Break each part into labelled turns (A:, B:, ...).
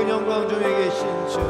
A: 영원히 계신 주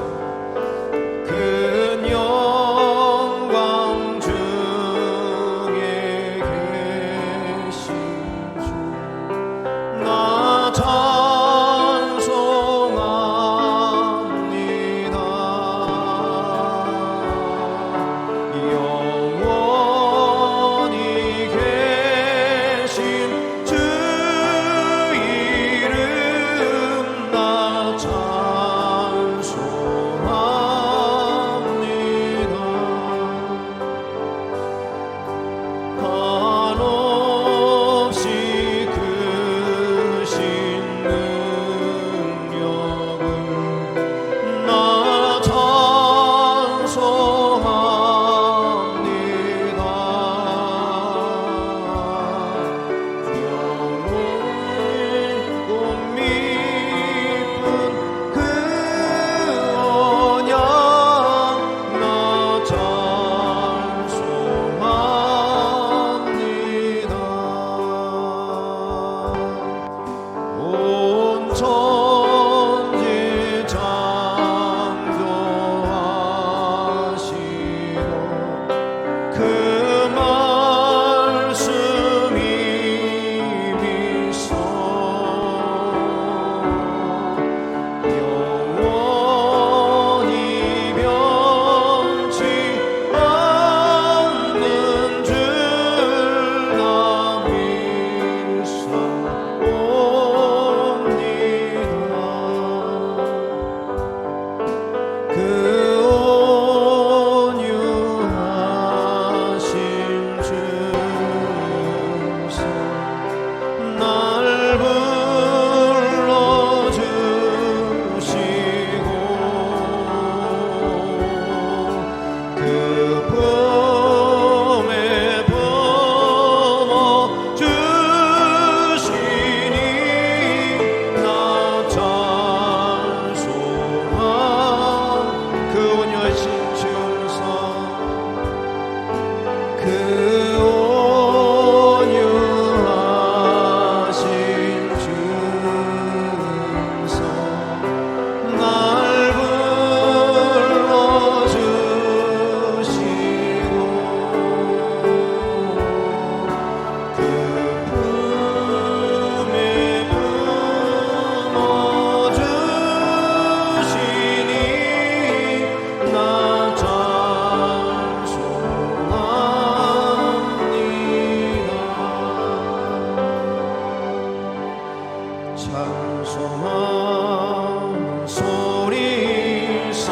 A: 찬송하는 소리서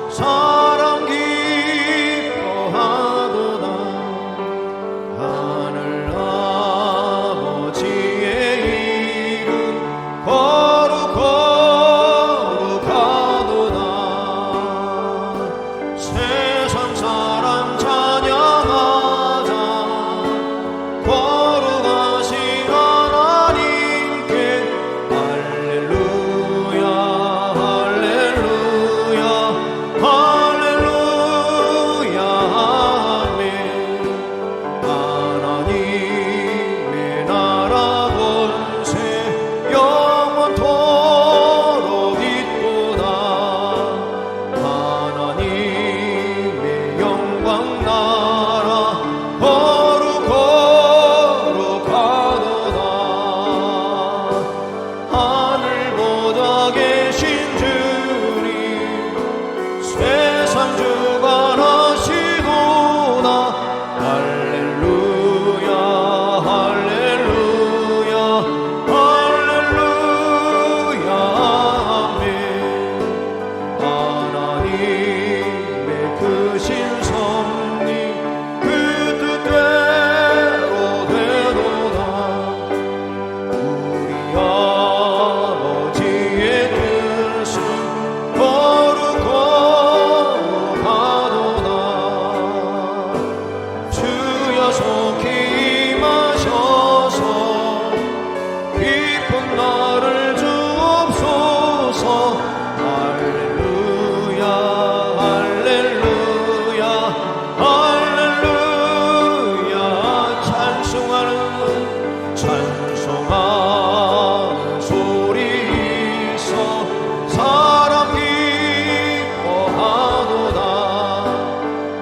A: 사랑 기뻐하도다. 하늘 아버지의 이름 거룩하도다. 세상 사람 찬양하자. 거룩하신 하나님께 할렐루야 할렐루야 할렐루야 아멘. 하나님의 나라 권세 영원토록 있도다. 하나님의 영광 나라 거룩하도다. 하늘보다 계신 주님 세상 주관하시도다. 할렐루야 할렐루야 할렐루야 아멘. 하나님의 크신 섭리 그 뜻대로 되도다. 우리 아버지의 뜻은 거룩하도다. 주여 속히 임하셔서 기쁜 날을 주옵소서. 할렐루야 할렐루야 할렐루야. 찬송하는 소리서 사람 기뻐하도다.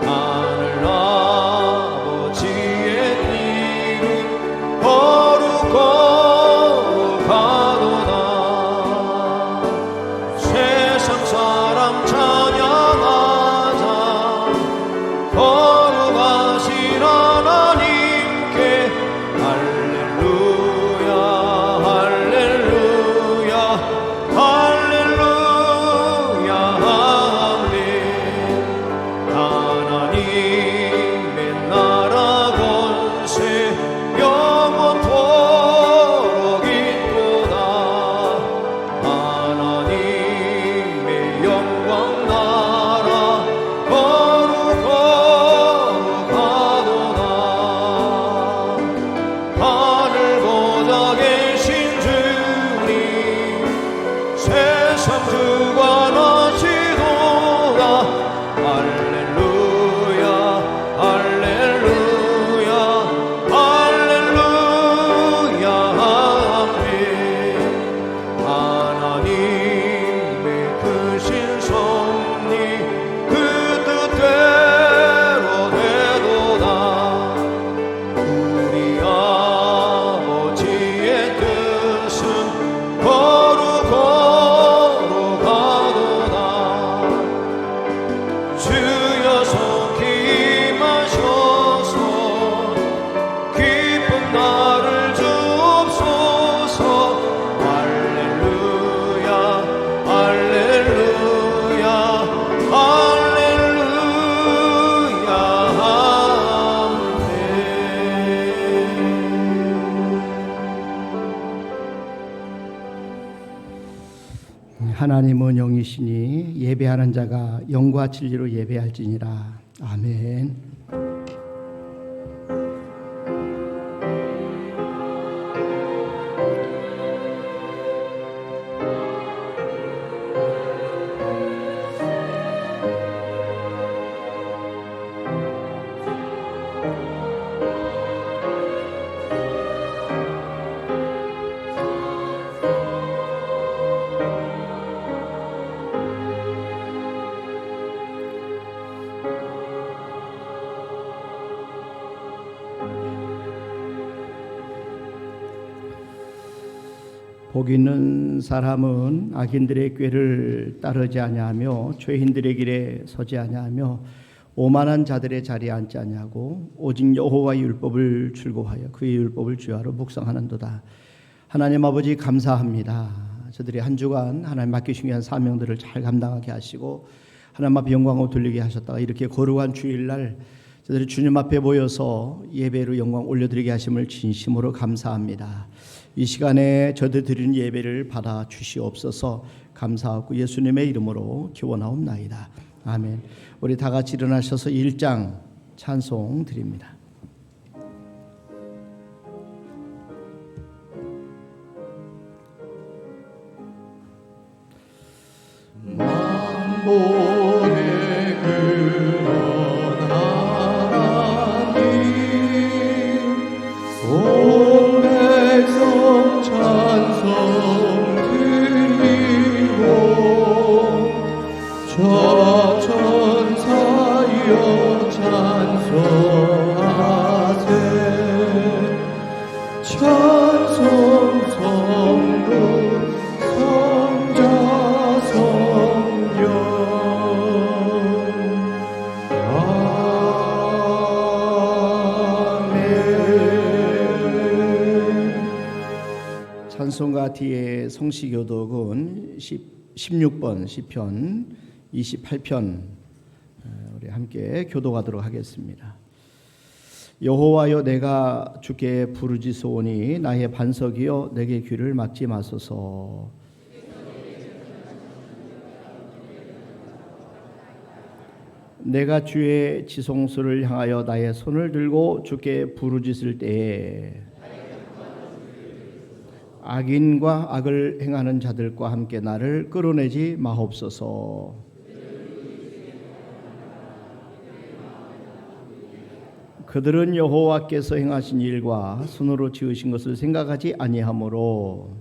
A: 하늘 아버지의 이름 거룩하도다. 세상 사람 찬양하자. 거룩하신 하나님께 할렐루야 할렐루야 할렐루야 아멘. 하나님의 나라 권세 영원토록 있도다. 하나님의 영광 나라 거룩하도다. 하늘보다 계신 주님 세상 주관하시도다. 할렐루야 할렐루야 할렐루야 아멘. 하나님의 크신 섭리 그 뜻대로 되도다. 우리 아버지의 뜻은 거룩하도다. 주여 속히 임하셔서 기쁜 날을 주옵소서. 할렐루야 할렐루야 할렐루야 아멘.
B: 하나님은 영이시니 예배하는 자가 영과 진리로 예배할지니라. 아멘. 복 있는 사람은 악인들의 꾀를 따르지 아니하며 죄인들의 길에 서지 아니하며 오만한 자들의 자리에 앉지 아니하고 오직 여호와의 율법을 즐거워하여 그의 율법을 주야로 묵상하는도다. 하나님 아버지 감사합니다. 저들이 한 주간 하나님 맡기신 귀한 사명들을 잘 감당하게 하시고 하나님 앞에 영광을 돌리게 하셨다가 이렇게 거룩한 주일날 저들이 주님 앞에 모여서 예배로 영광 올려드리게 하심을 진심으로 감사합니다. 이 시간에 저들 드리는 예배를 받아 주시옵소서. 감사하고 예수님의 이름으로 기원하옵나이다. 아멘. 우리 다 같이 일어나셔서 1장 찬송 드립니다.
A: 만복의 근원 하나님 온 백성 찬송 드리고 저 천사여 찬송하세 찬송 성부 성자
B: 찬송가 뒤에 성시교독은 16번 시편 28편 우리 함께 교독하도록 하겠습니다. 여호와여 내가 주께 부르짖소오니 나의 반석이여 내게 귀를 막지 마소서. 내가 주의 지성소를 향하여 나의 손을 들고 주께 부르짖을 때에 악인과 악을 행하는 자들과 함께 나를 끌어내지 마옵소서. 그들은 여호와께서 행하신 일과 손으로 지으신 것을 생각하지 아니하므로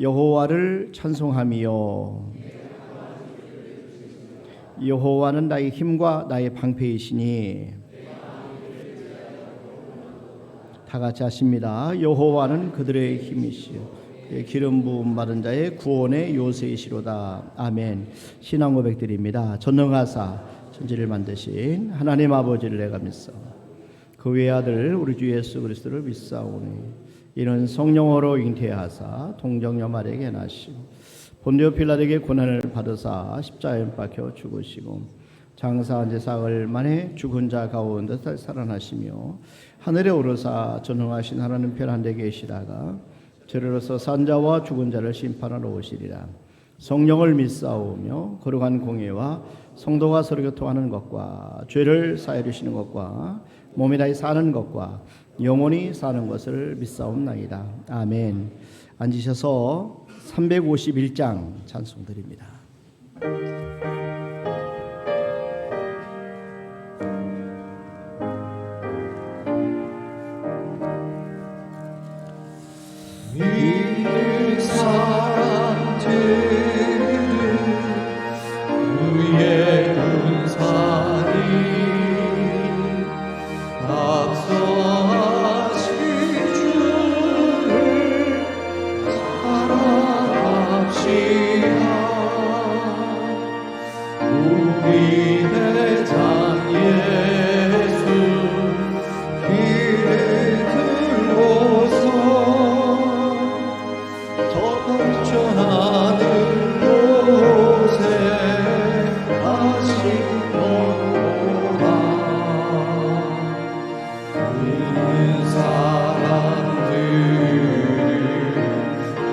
B: 여호와를 찬송하며 여호와는 나의 힘과 나의 방패이시니 다 같이 하십니다. 여호와는 그들의 힘이시요 기름 부음 받은 자의 구원의 요새이시로다. 아멘. 신앙 고백드립니다. 전능하사 천지를 만드신 하나님 아버지를 내가 믿사 그 외아들 우리 주 예수 그리스도를 믿사오니 이는 성령으로 잉태하사 동정녀 마리아에게 나시고 본디오 필라도에게 고난을 받으사 십자가에 못 박혀 죽으시고 장사한 지 사흘 만에 죽은 자 가운데서 살아나시며 하늘에 오르사 전능하신 하나님 편한데 계시다가 저리로서 산자와 죽은 자를 심판하러 오시리라. 성령을 믿사오며 거룩한 공예와 성도가 서로 교통하는 것과 죄를 사해 주시는 것과 몸이 다히 사는 것과 영원히 사는 것을 믿사옵나이다. 아멘. 앉으셔서 351장 찬송 드립니다.
A: 믿는 사람들은 그의 군사니 앞서하신 주를 사랑합시다. 우리 대장 예수 길을 들고서 전하는 곳에 다시 오라. 믿는 사람들은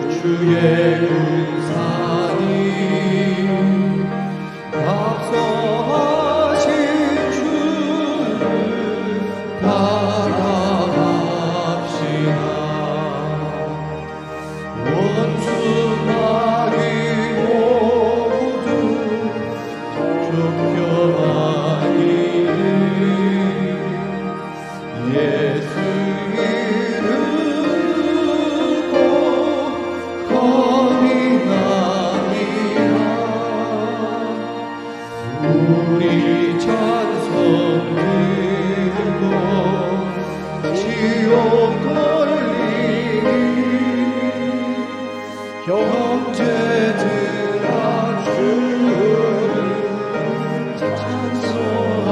A: 주의 군사니 앞서하신 주를 따라갑시다. 원수 마귀 모두 쫓겨나기를 예수 이름으로 건인하리라. 우리 찬송 들고 지옥 걸리니 형제들아 주를 찬송하리라.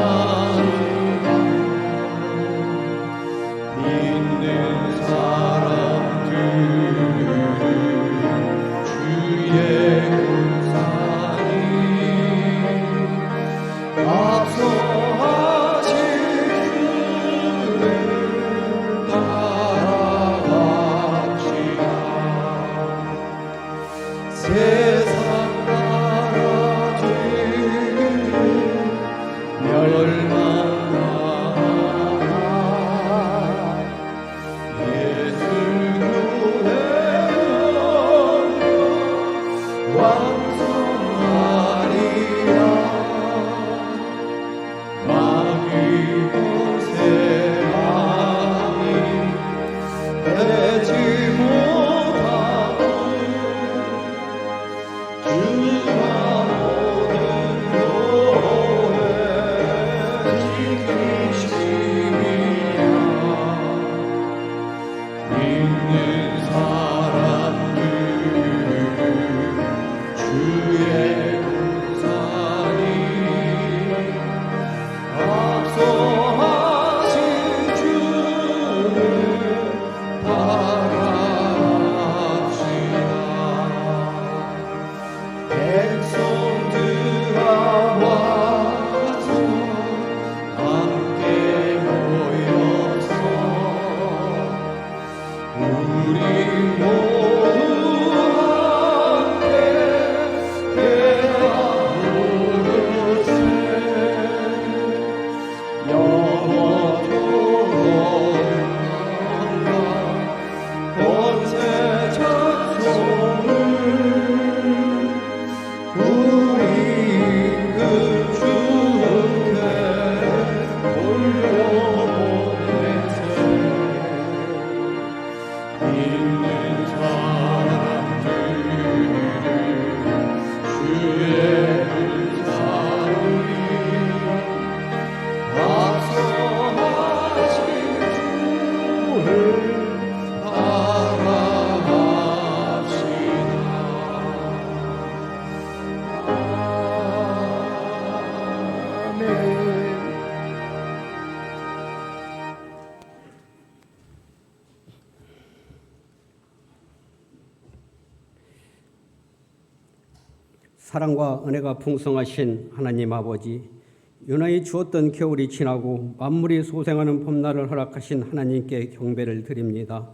C: 사랑과 은혜가 풍성하신 하나님 아버지, 유난히 추웠던 겨울이 지나고 만물이 소생하는 봄날을 허락하신 하나님께 경배를 드립니다.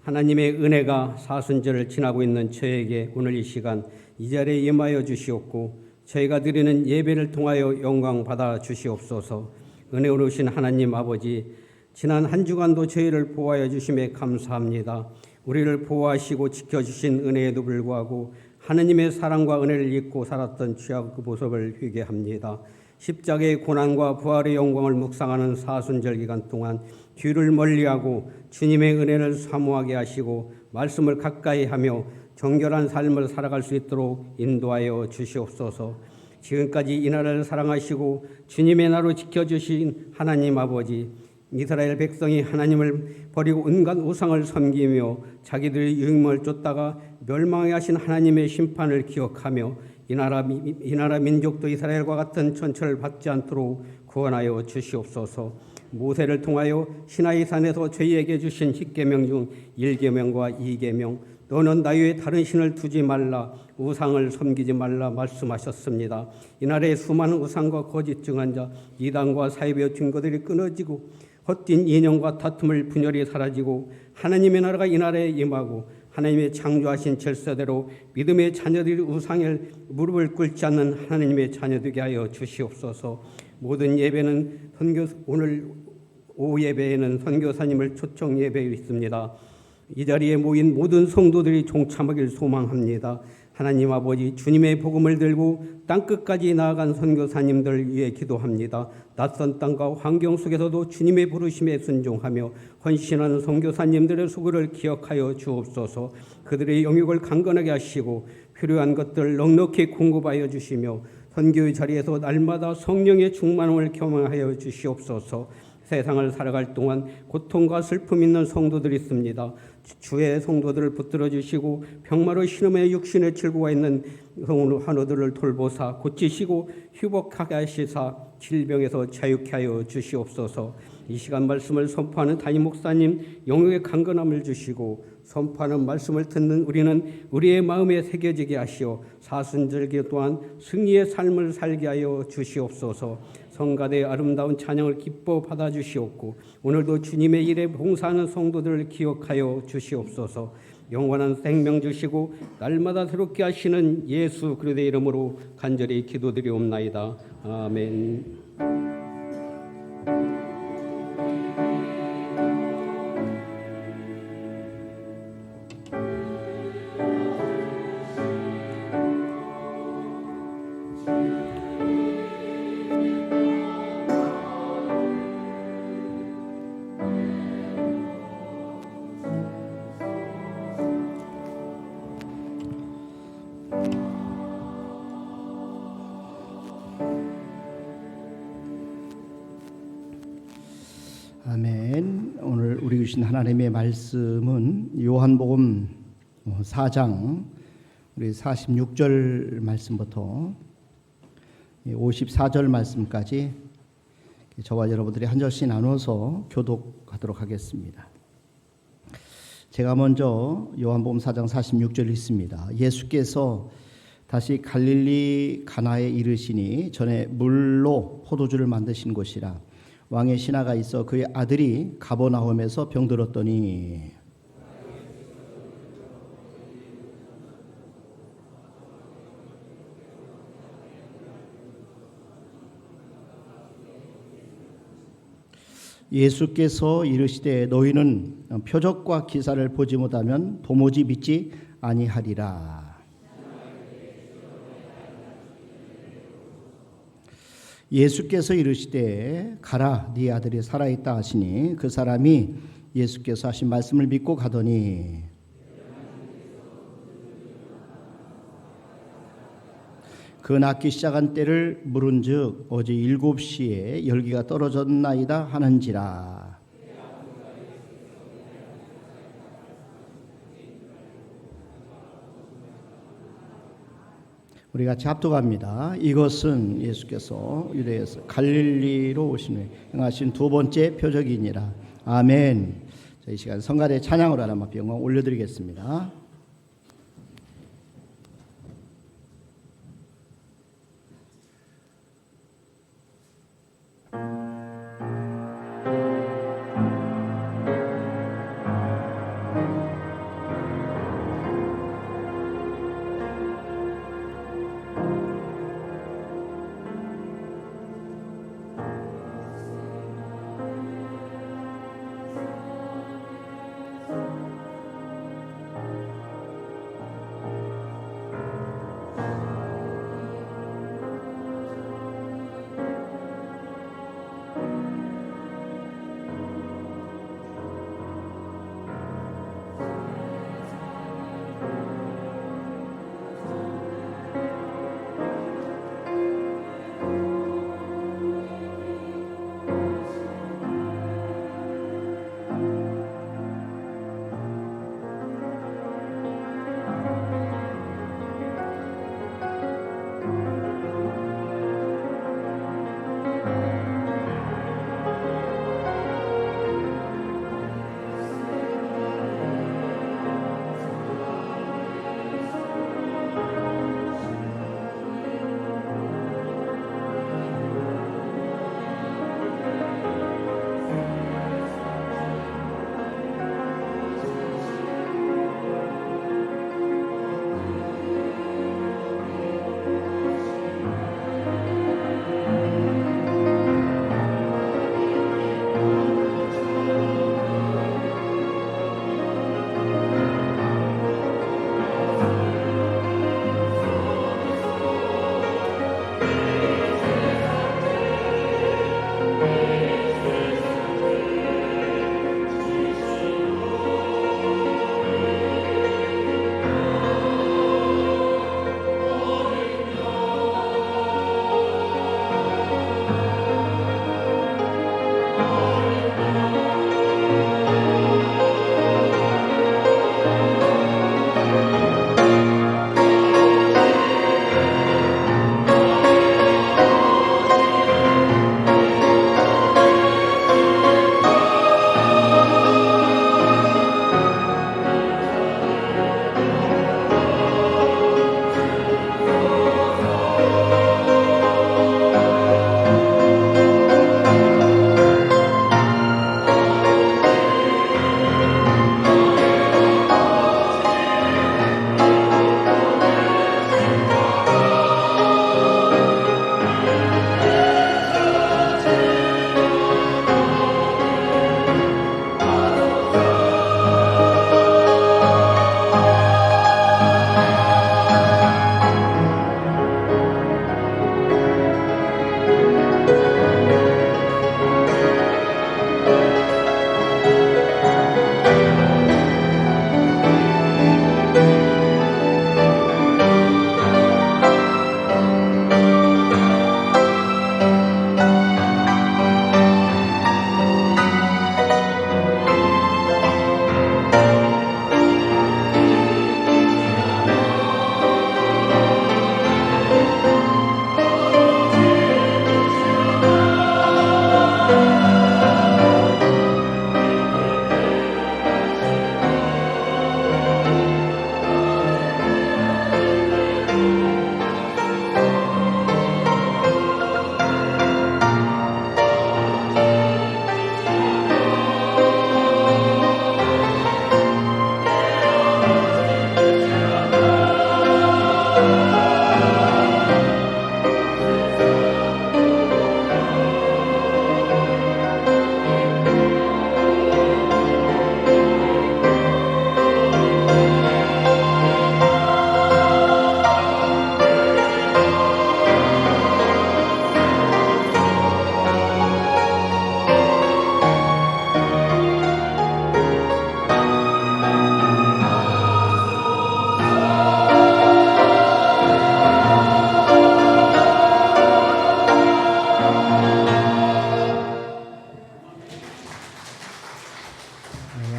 C: 하나님의 은혜가 사순절을 지나고 있는 저에게 오늘 이 시간 이 자리에 임하여 주시옵고 저희가 드리는 예배를 통하여 영광 받아 주시옵소서. 은혜로우신 하나님 아버지, 지난 한 주간도 저희를 보호하여 주심에 감사합니다. 우리를 보호하시고 지켜주신 은혜에도 불구하고 하느님의 사랑과 은혜를 잊고 살았던 죄악 그 모습을 회개합니다. 십자가의 고난과 부활의 영광을 묵상하는 사순절 기간 동안 뒤를 멀리하고 주님의 은혜를 사모하게 하시고 말씀을 가까이 하며 정결한 삶을 살아갈 수 있도록 인도하여 주시옵소서. 지금까지 이 나라를 사랑하시고 주님의 나로 지켜주신 하나님 아버지, 이스라엘 백성이 하나님을 버리고 온갖 우상을 섬기며 자기들의 유익을 쫓다가 멸망하게 하신 하나님의 심판을 기억하며 이 나라 민족도 이스라엘과 같은 천처를 받지 않도록 구원하여 주시옵소서. 모세를 통하여 시나이 산에서 저희에게 주신 10계명 중 1계명과 2계명, 너는 나 외에 다른 신을 두지 말라, 우상을 섬기지 말라 말씀하셨습니다. 이날에 수많은 우상과 거짓 증언자, 이단과 사이비의 증거들이 끊어지고 헛된 이념과 다툼을 분열이 사라지고 하나님의 나라가 이 나라에 임하고 하나님의 창조하신 질서대로 믿음의 자녀들이 우상에 무릎을 꿇지 않는 하나님의 자녀 되게 하여 주시옵소서. 모든 예배는 오늘 오후 예배에는 선교사님을 초청 예배에 있습니다. 이 자리에 모인 모든 성도들이 동참하길 소망합니다. 하나님 아버지, 주님의 복음을 들고 땅끝까지 나아간 선교사님들 위해 기도합니다. 낯선 땅과 환경 속에서도 주님의 부르심에 순종하며 헌신하는 선교사님들의 수고를 기억하여 주옵소서. 그들의 영역을 강건하게 하시고 필요한 것들 넉넉히 공급하여 주시며 선교의 자리에서 날마다 성령의 충만함을 경험하여 주시옵소서. 세상을 살아갈 동안 고통과 슬픔 있는 성도들이 있습니다. 주의 성도들을 붙들어 주시고 병마로 신음의 육신에 질고가 있는 환우들을 돌보사 고치시고 휴복하게 하시사 질병에서 자유케 하여 주시옵소서. 이 시간 말씀을 선포하는 담임 목사님 영역의 강건함을 주시고 선포하는 말씀을 듣는 우리는 우리의 마음에 새겨지게 하시어 사순절기 또한 승리의 삶을 살게 하여 주시옵소서. 성가대의 아름다운 찬양을 기뻐 받아주시옵고 오늘도 주님의 일에 봉사하는 성도들을 기억하여 주시옵소서. 영원한 생명 주시고 날마다 새롭게 하시는 예수 그리스도의 이름으로 간절히 기도드리옵나이다. 아멘.
B: 아멘. 오늘 우리 주신 하나님의 말씀은 요한복음 4장 우리 46절 말씀부터 54절 말씀까지 저와 여러분들이 한 절씩 나눠서 교독하도록 하겠습니다. 제가 먼저 요한복음 4장 46절 읽습니다. 예수께서 다시 갈릴리 가나에 이르시니 전에 물로 포도주를 만드신 곳이라. 왕의 신하가 있어 그의 아들이 가버나움에서 병들었더니 예수께서 이르시되 너희는 표적과 기사를 보지 못하면 도무지 믿지 아니하리라. 예수께서 이르시되 가라 네 아들이 살아있다 하시니 그 사람이 예수께서 하신 말씀을 믿고 가더니 그 낫기 시작한 때를 물은즉 어제 7시에 열기가 떨어졌나이다 하는지라. 우리 같이 합독합니다. 이것은 예수께서 유대에서 갈릴리로 오신 후에 행하신 두 번째 표적이니라. 아멘. 이 시간 성가대 찬양으로 하나님 앞에 영광 올려드리겠습니다.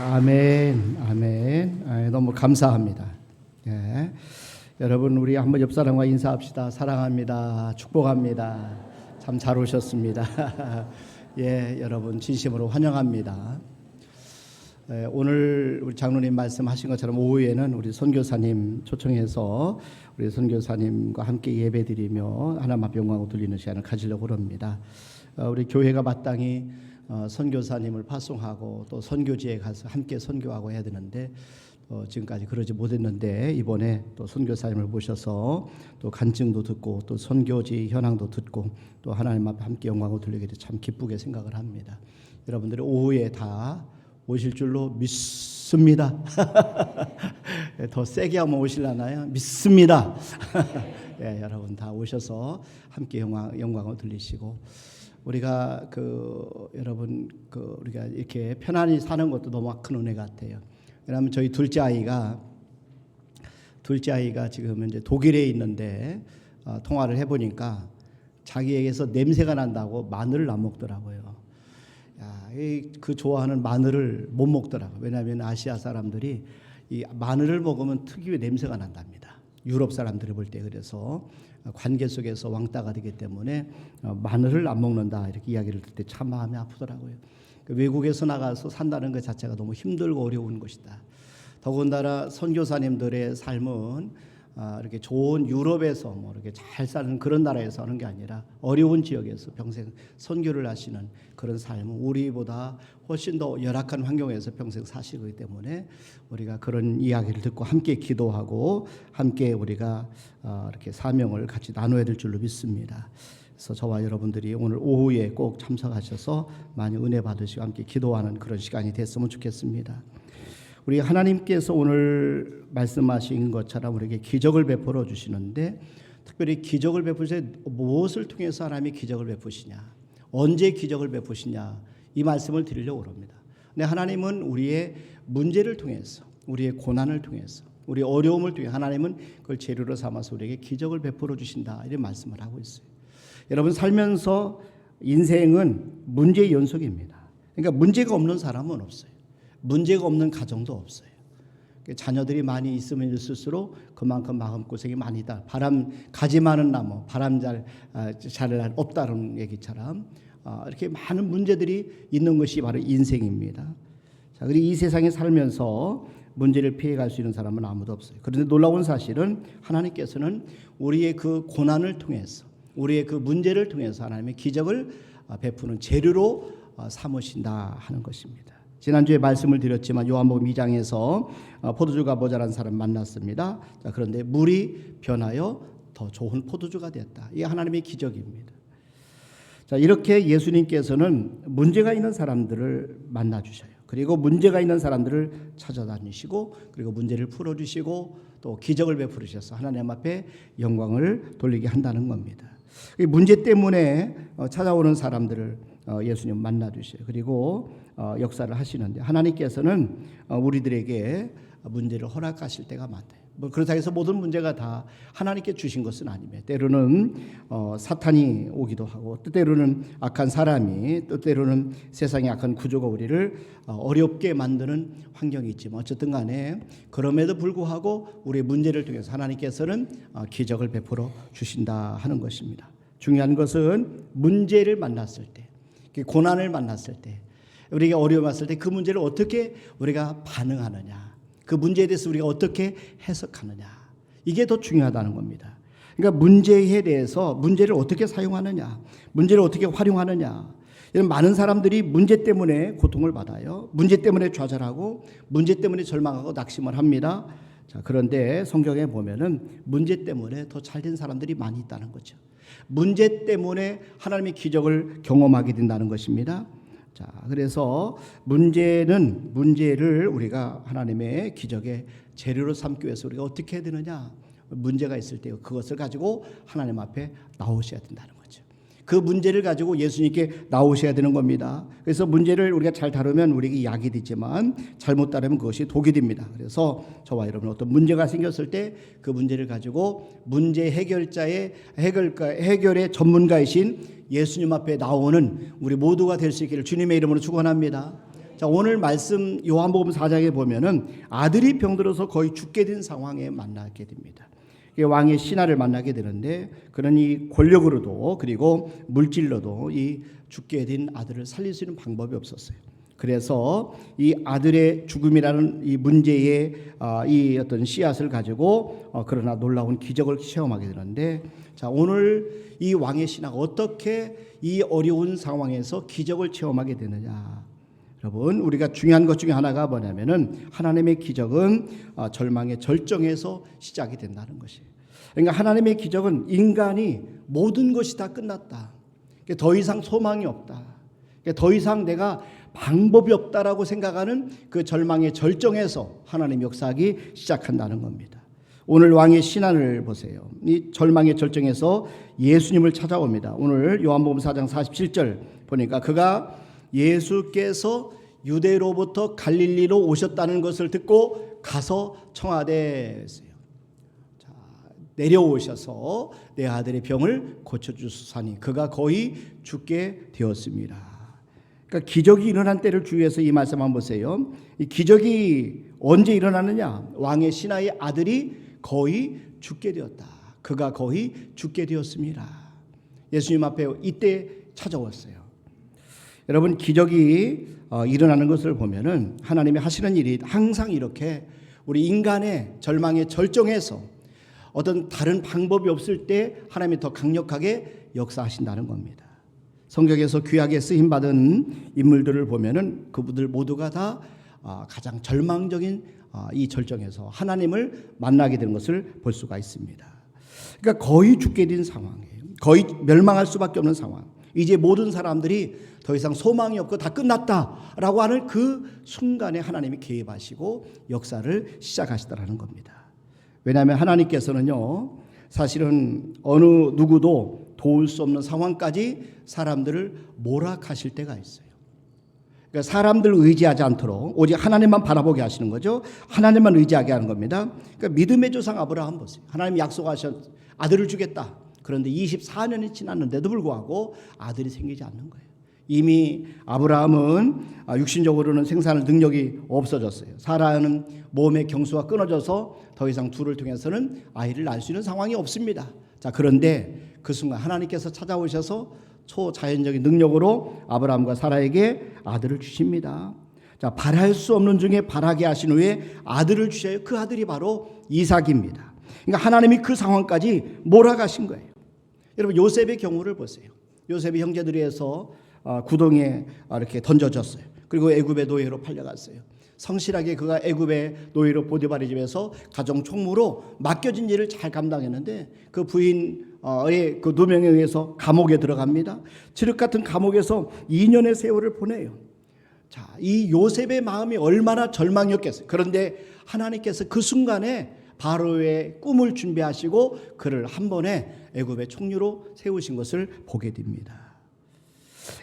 B: 아멘, 아멘. 너무 감사합니다. 예. 여러분 우리 한번 옆 사람과 인사합시다. 사랑합니다. 축복합니다. 참 잘 오셨습니다. 예, 여러분 진심으로 환영합니다. 오늘 우리 장로님 말씀하신 것처럼 오후에는 우리 선교사님 초청해서 우리 선교사님과 함께 예배드리며 하나님 앞에 영광을 돌리는 시간을 가지려고 합니다. 우리 교회가 마땅히 선교사님을 파송하고 또 선교지에 가서 함께 선교하고 해야 되는데 지금까지 그러지 못했는데 이번에 또 선교사님을 모셔서 또 간증도 듣고 또 선교지 현황도 듣고 또 하나님 앞에 함께 영광을 돌리게 돼 참 기쁘게 생각을 합니다. 여러분들이 오후에 다 오실 줄로 믿습니다. 더 세게 한번 오실라나요? 믿습니다. 예, 여러분 다 오셔서 함께 영광을 돌리시고 우리가 여러분 우리가 이렇게 편안히 사는 것도 너무 큰 은혜 같아요. 왜냐하면 저희 둘째 아이가 지금 이제 독일에 있는데 통화를 해보니까 자기에게서 냄새가 난다고 마늘을 안 먹더라고요. 그 좋아하는 마늘을 못 먹더라고요. 왜냐하면 아시아 사람들이 이 마늘을 먹으면 특유의 냄새가 난답니다. 유럽 사람들이 볼 때 그래서 관계 속에서 왕따가 되기 때문에 마늘을 안 먹는다 이렇게 이야기를 들 때 참 마음이 아프더라고요. 외국에서 나가서 산다는 것 자체가 너무 힘들고 어려운 것이다. 더군다나 선교사님들의 삶은 이렇게 좋은 유럽에서 뭐 이렇게 잘 사는 그런 나라에서 하는 게 아니라 어려운 지역에서 평생 선교를 하시는 그런 삶은 우리보다 훨씬 더 열악한 환경에서 평생 사시기 때문에 우리가 그런 이야기를 듣고 함께 기도하고 함께 우리가 이렇게 사명을 같이 나눠야 될 줄로 믿습니다. 그래서 저와 여러분들이 오늘 오후에 꼭 참석하셔서 많이 은혜 받으시고 함께 기도하는 그런 시간이 됐으면 좋겠습니다. 우리 하나님께서 오늘 말씀하신 것처럼 우리에게 기적을 베풀어 주시는데 특별히 기적을 베푸실 때 무엇을 통해서 하나님이 기적을 베푸시냐, 언제 기적을 베푸시냐 이 말씀을 드리려고 합니다. 근데 하나님은 우리의 문제를 통해서, 우리의 고난을 통해서, 우리의 어려움을 통해 하나님은 그걸 재료로 삼아서 우리에게 기적을 베풀어 주신다 이런 말씀을 하고 있어요. 여러분 살면서 인생은 문제의 연속입니다. 그러니까 문제가 없는 사람은 없어요. 문제가 없는 가정도 없어요. 자녀들이 많이 있으면 있을수록 그만큼 마음고생이 많이 있다. 바람 가지 많은 나무 바람 잘 없다는 얘기처럼 이렇게 많은 문제들이 있는 것이 바로 인생입니다. 자, 그리고 이 세상에 살면서 문제를 피해갈 수 있는 사람은 아무도 없어요. 그런데 놀라운 사실은 하나님께서는 우리의 그 고난을 통해서 우리의 그 문제를 통해서 하나님의 기적을 베푸는 재료로 삼으신다 하는 것입니다. 지난주에 말씀을 드렸지만 요한복음 2장에서 포도주가 모자란 사람 만났습니다. 자, 그런데 물이 변하여 더 좋은 포도주가 되었다. 이게 하나님의 기적입니다. 자, 이렇게 예수님께서는 문제가 있는 사람들을 만나 주셔요. 그리고 문제가 있는 사람들을 찾아다니시고 그리고 문제를 풀어주시고 또 기적을 베풀으셔서 하나님 앞에 영광을 돌리게 한다는 겁니다. 이 문제 때문에 찾아오는 사람들을 예수님 만나 주셔요. 그리고 역사를 하시는데 하나님께서는 우리들에게 문제를 허락하실 때가 많아요. 그렇다고 해서 모든 문제가 다 하나님께 주신 것은 아닙니다. 때로는 사탄이 오기도 하고 때로는 악한 사람이 또 때로는 세상의 악한 구조가 우리를 어렵게 만드는 환경이 있지만 어쨌든 간에 그럼에도 불구하고 우리의 문제를 통해서 하나님께서는 기적을 베풀어 주신다 하는 것입니다. 중요한 것은 문제를 만났을 때 고난을 만났을 때 우리가 어려움을 왔을 때 그 문제를 어떻게 우리가 반응하느냐 그 문제에 대해서 우리가 어떻게 해석하느냐 이게 더 중요하다는 겁니다. 그러니까 문제에 대해서 문제를 어떻게 사용하느냐 문제를 어떻게 활용하느냐 이런 많은 사람들이 문제 때문에 고통을 받아요. 문제 때문에 좌절하고 문제 때문에 절망하고 낙심을 합니다. 자, 그런데 성경에 보면은 문제 때문에 더 잘된 사람들이 많이 있다는 거죠. 문제 때문에 하나님의 기적을 경험하게 된다는 것입니다. 자, 그래서 문제를 우리가 하나님의 기적의 재료로 삼기 위해서 우리가 어떻게 해야 되느냐? 문제가 있을 때 그것을 가지고 하나님 앞에 나오셔야 된다는 거죠. 그 문제를 가지고 예수님께 나오셔야 되는 겁니다. 그래서 문제를 우리가 잘 다루면 우리에게 약이 되지만 잘못 다루면 그것이 독이 됩니다. 그래서 저와 여러분 어떤 문제가 생겼을 때 그 문제를 가지고 문제 해결의 전문가이신 예수님 앞에 나오는 우리 모두가 될 수 있기를 주님의 이름으로 축원합니다. 자, 오늘 말씀 요한복음 4장에 보면은 아들이 병들어서 거의 죽게 된 상황에 만나게 됩니다. 왕의 신하를 만나게 되는데 그는 이 권력으로도 그리고 물질로도 이 죽게 된 아들을 살릴 수 있는 방법이 없었어요. 그래서 이 아들의 죽음이라는 이 문제의 이 어떤 씨앗을 가지고 그러나 놀라운 기적을 체험하게 되는데, 자, 오늘 이 왕의 신하가 어떻게 이 어려운 상황에서 기적을 체험하게 되느냐. 여러분, 우리가 중요한 것 중에 하나가 뭐냐면은 하나님의 기적은 절망의 절정에서 시작이 된다는 것이에요. 그러니까 하나님의 기적은 인간이 모든 것이 다 끝났다, 더 이상 소망이 없다, 더 이상 내가 방법이 없다라고 생각하는 그 절망의 절정에서 하나님 역사하기 시작한다는 겁니다. 오늘 왕의 신하를 보세요. 이 절망의 절정에서 예수님을 찾아옵니다. 오늘 요한복음 4장 47절 보니까 그가 예수께서 유대로부터 갈릴리로 오셨다는 것을 듣고 가서 청하되 자, 내려오셔서 내 아들의 병을 고쳐주소서니 그가 거의 죽게 되었습니다. 그러니까 기적이 일어난 때를 주의해서 이 말씀 한번 보세요. 이 기적이 언제 일어나느냐? 왕의 신하의 아들이 거의 죽게 되었다. 그가 거의 죽게 되었습니다. 예수님 앞에 이때 찾아왔어요. 여러분, 기적이 일어나는 것을 보면은 하나님이 하시는 일이 항상 이렇게 우리 인간의 절망의 절정에서 어떤 다른 방법이 없을 때 하나님이 더 강력하게 역사하신다는 겁니다. 성경에서 귀하게 쓰임 받은 인물들을 보면은 그분들 모두가 다 가장 절망적인 이 절정에서 하나님을 만나게 되는 것을 볼 수가 있습니다. 그러니까 거의 죽게 된 상황이에요. 거의 멸망할 수밖에 없는 상황. 이제 모든 사람들이 더 이상 소망이 없고 다 끝났다라고 하는 그 순간에 하나님이 개입하시고 역사를 시작하시더라는 겁니다. 왜냐하면 하나님께서는요, 사실은 어느 누구도 도울 수 없는 상황까지 사람들을 몰아가실 때가 있어요. 그러니까 사람들 의지하지 않도록 오직 하나님만 바라보게 하시는 거죠. 하나님만 의지하게 하는 겁니다. 그러니까 믿음의 조상 아브라함 보세요. 하나님 약속하셨 아들을 주겠다. 그런데 24년이 지났는데도 불구하고 아들이 생기지 않는 거예요. 이미 아브라함은 육신적으로는 생산할 능력이 없어졌어요. 사라는 몸의 경수가 끊어져서 더 이상 둘을 통해서는 아이를 낳을 수 있는 상황이 없습니다. 자, 그런데 그 순간 하나님께서 찾아오셔서 초자연적인 능력으로 아브라함과 사라에게 아들을 주십니다. 자, 바랄 수 없는 중에 바라게 하신 후에 아들을 주셔요. 그 아들이 바로 이삭입니다. 그러니까 하나님이 그 상황까지 몰아가신 거예요. 여러분, 요셉의 경우를 보세요. 요셉의 형제들이 해서 구덩이에 이렇게 던져졌어요. 그리고 애굽의 노예로 팔려갔어요. 성실하게 그가 애굽의 노예로 보디바리 집에서 가정 총무로 맡겨진 일을 잘 감당했는데 그 부인의 그 누명에 의해서 감옥에 들어갑니다. 칠흑 같은 감옥에서 2년의 세월을 보내요. 자, 이 요셉의 마음이 얼마나 절망이었겠어요. 그런데 하나님께서 그 순간에 바로의 꿈을 준비하시고 그를 한 번에 애굽의 총리로 세우신 것을 보게 됩니다.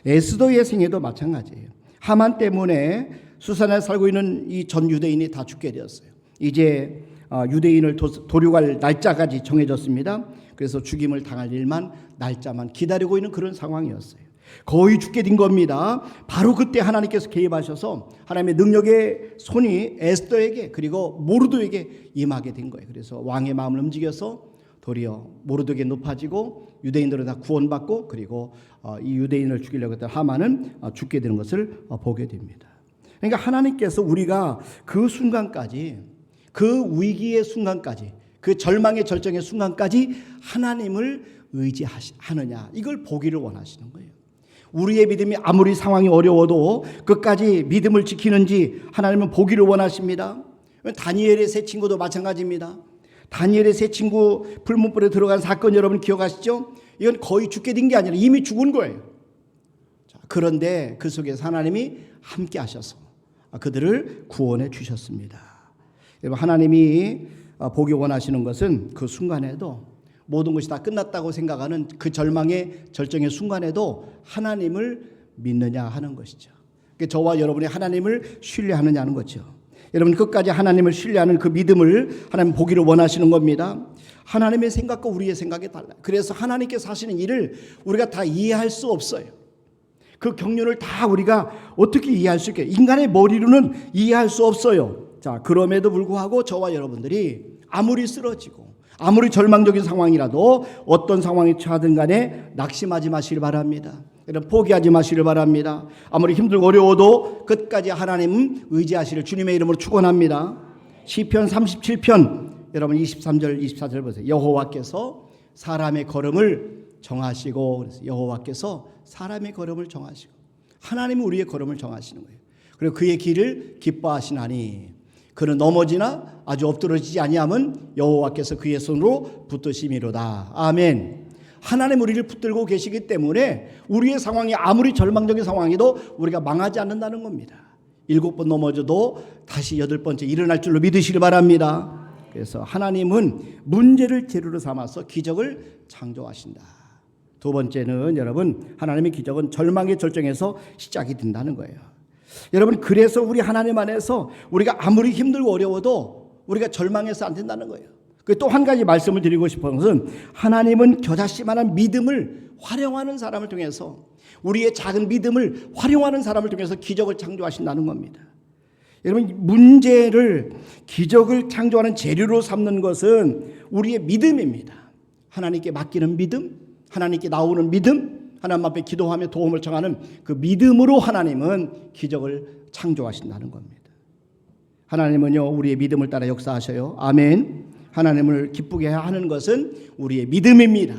B: 에스더의 생애도 마찬가지예요. 하만 때문에 수산에 살고 있는 이 전 유대인이 다 죽게 되었어요. 이제 유대인을 도륙할 날짜까지 정해졌습니다. 그래서 죽임을 당할 일만 날짜만 기다리고 있는 그런 상황이었어요. 거의 죽게 된 겁니다. 바로 그때 하나님께서 개입하셔서 하나님의 능력의 손이 에스더에게 그리고 모르드에게 임하게 된 거예요. 그래서 왕의 마음을 움직여서 도리어 모르드에게 높아지고 유대인들은 다 구원받고 그리고 이 유대인을 죽이려고 했던 하만은 죽게 되는 것을 보게 됩니다. 그러니까 하나님께서 우리가 그 순간까지, 그 위기의 순간까지, 그 절망의 절정의 순간까지 하나님을 의지하느냐, 이걸 보기를 원하시는 거예요. 우리의 믿음이 아무리 상황이 어려워도 끝까지 믿음을 지키는지 하나님은 보기를 원하십니다. 다니엘의 세 친구도 마찬가지입니다. 다니엘의 세 친구 풀문불에 들어간 사건 여러분 기억하시죠? 이건 거의 죽게 된 게 아니라 이미 죽은 거예요. 자, 그런데 그 속에서 하나님이 함께 하셔서 그들을 구원해 주셨습니다. 여러분, 하나님이 보기 원하시는 것은 그 순간에도 모든 것이 다 끝났다고 생각하는 그 절망의 절정의 순간에도 하나님을 믿느냐 하는 것이죠. 저와 여러분이 하나님을 신뢰하느냐는 거죠. 여러분, 끝까지 하나님을 신뢰하는 그 믿음을 하나님 보기를 원하시는 겁니다. 하나님의 생각과 우리의 생각이 달라요. 그래서 하나님께서 하시는 일을 우리가 다 이해할 수 없어요. 그 경륜을 다 우리가 어떻게 이해할 수 있게, 인간의 머리로는 이해할 수 없어요. 자, 그럼에도 불구하고 저와 여러분들이 아무리 쓰러지고 아무리 절망적인 상황이라도 어떤 상황에 처하든 간에 낙심하지 마시길 바랍니다. 여러분, 포기하지 마시길 바랍니다. 아무리 힘들고 어려워도 끝까지 하나님 의지하시를 주님의 이름으로 축원합니다. 시편 37편 여러분 23절 24절 보세요. 여호와께서 사람의 걸음을 정하시고, 그래서 여호와께서 사람의 걸음을 정하시고, 하나님은 우리의 걸음을 정하시는 거예요. 그리고 그의 길을 기뻐하시나니 그는 넘어지나 아주 엎드러지지 아니함은 여호와께서 그의 손으로 붙드심이로다. 아멘. 하나님 우리를 붙들고 계시기 때문에 우리의 상황이 아무리 절망적인 상황이도 우리가 망하지 않는다는 겁니다. 7번 넘어져도 다시 8번째 일어날 줄로 믿으시길 바랍니다. 그래서 하나님은 문제를 재료로 삼아서 기적을 창조하신다. 두 번째는 여러분, 하나님의 기적은 절망의 절정에서 시작이 된다는 거예요. 여러분, 그래서 우리 하나님 안에서 우리가 아무리 힘들고 어려워도 우리가 절망해서 안 된다는 거예요. 또 한 가지 말씀을 드리고 싶은 것은, 하나님은 겨자씨만한 믿음을 활용하는 사람을 통해서, 우리의 작은 믿음을 활용하는 사람을 통해서 기적을 창조하신다는 겁니다. 여러분, 문제를 기적을 창조하는 재료로 삼는 것은 우리의 믿음입니다. 하나님께 맡기는 믿음, 하나님께 나오는 믿음, 하나님 앞에 기도하며 도움을 청하는 그 믿음으로 하나님은 기적을 창조하신다는 겁니다. 하나님은요, 우리의 믿음을 따라 역사하셔요. 아멘. 하나님을 기쁘게 하는 것은 우리의 믿음입니다.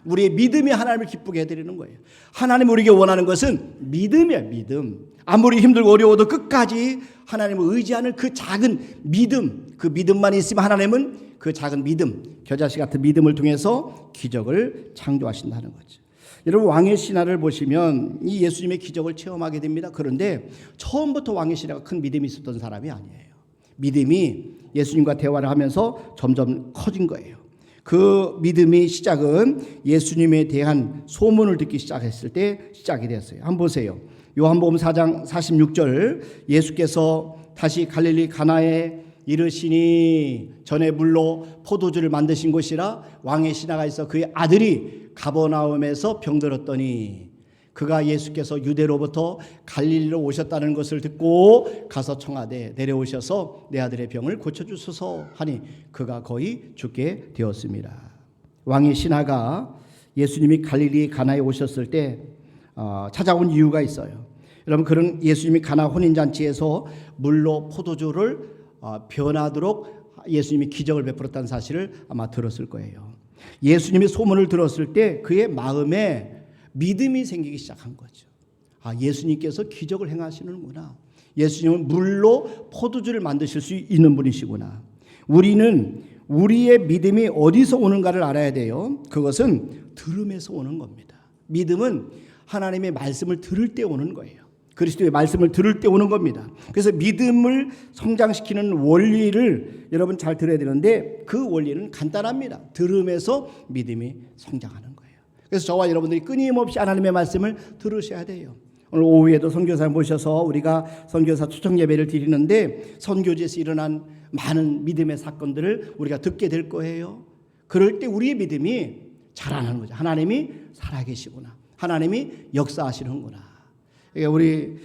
B: 우리의 믿음이 하나님을 기쁘게 해드리는 거예요. 하나님 우리에게 원하는 것은 믿음이야, 믿음. 아무리 힘들고 어려워도 끝까지 하나님을 의지하는 그 작은 믿음, 그 믿음만 있으면 하나님은 그 작은 믿음, 겨자씨 같은 믿음을 통해서 기적을 창조하신다는 거죠. 여러분, 왕의 신화를 보시면 이 예수님의 기적을 체험하게 됩니다. 그런데 처음부터 왕의 신화가 큰 믿음이 있었던 사람이 아니에요. 믿음이 예수님과 대화를 하면서 점점 커진 거예요. 그 믿음이 시작은 예수님에 대한 소문을 듣기 시작했을 때 시작이 됐어요. 한번 보세요. 요한복음 4장 46절, 예수께서 다시 갈릴리 가나에 이르시니 전에 물로 포도주를 만드신 곳이라 왕의 신하가 있어 그의 아들이 가버나움에서 병들었더니 그가 예수께서 유대로부터 갈릴리로 오셨다는 것을 듣고 가서 청하되 내려오셔서 내 아들의 병을 고쳐주소서 하니 그가 거의 죽게 되었습니다. 왕의 신하가 예수님이 갈릴리 가나에 오셨을 때 찾아온 이유가 있어요. 여러분, 그런 예수님이 가나 혼인잔치에서 물로 포도주를 변하도록 예수님이 기적을 베풀었다는 사실을 아마 들었을 거예요. 예수님이 소문을 들었을 때 그의 마음에 믿음이 생기기 시작한 거죠. 예수님께서 기적을 행하시는구나. 예수님은 물로 포도주를 만드실 수 있는 분이시구나. 우리는 우리의 믿음이 어디서 오는가를 알아야 돼요. 그것은 들음에서 오는 겁니다. 믿음은 하나님의 말씀을 들을 때 오는 거예요. 그리스도의 말씀을 들을 때 오는 겁니다. 그래서 믿음을 성장시키는 원리를 여러분 잘 들어야 되는데 그 원리는 간단합니다. 들음에서 믿음이 성장하는 거예요. 그래서 저와 여러분들이 끊임없이 하나님의 말씀을 들으셔야 돼요. 오늘 오후에도 선교사 모셔서 우리가 선교사 초청 예배를 드리는데 선교지에서 일어난 많은 믿음의 사건들을 우리가 듣게 될 거예요. 그럴 때 우리의 믿음이 자라나는 거죠. 하나님이 살아계시구나. 하나님이 역사하시는구나. 우리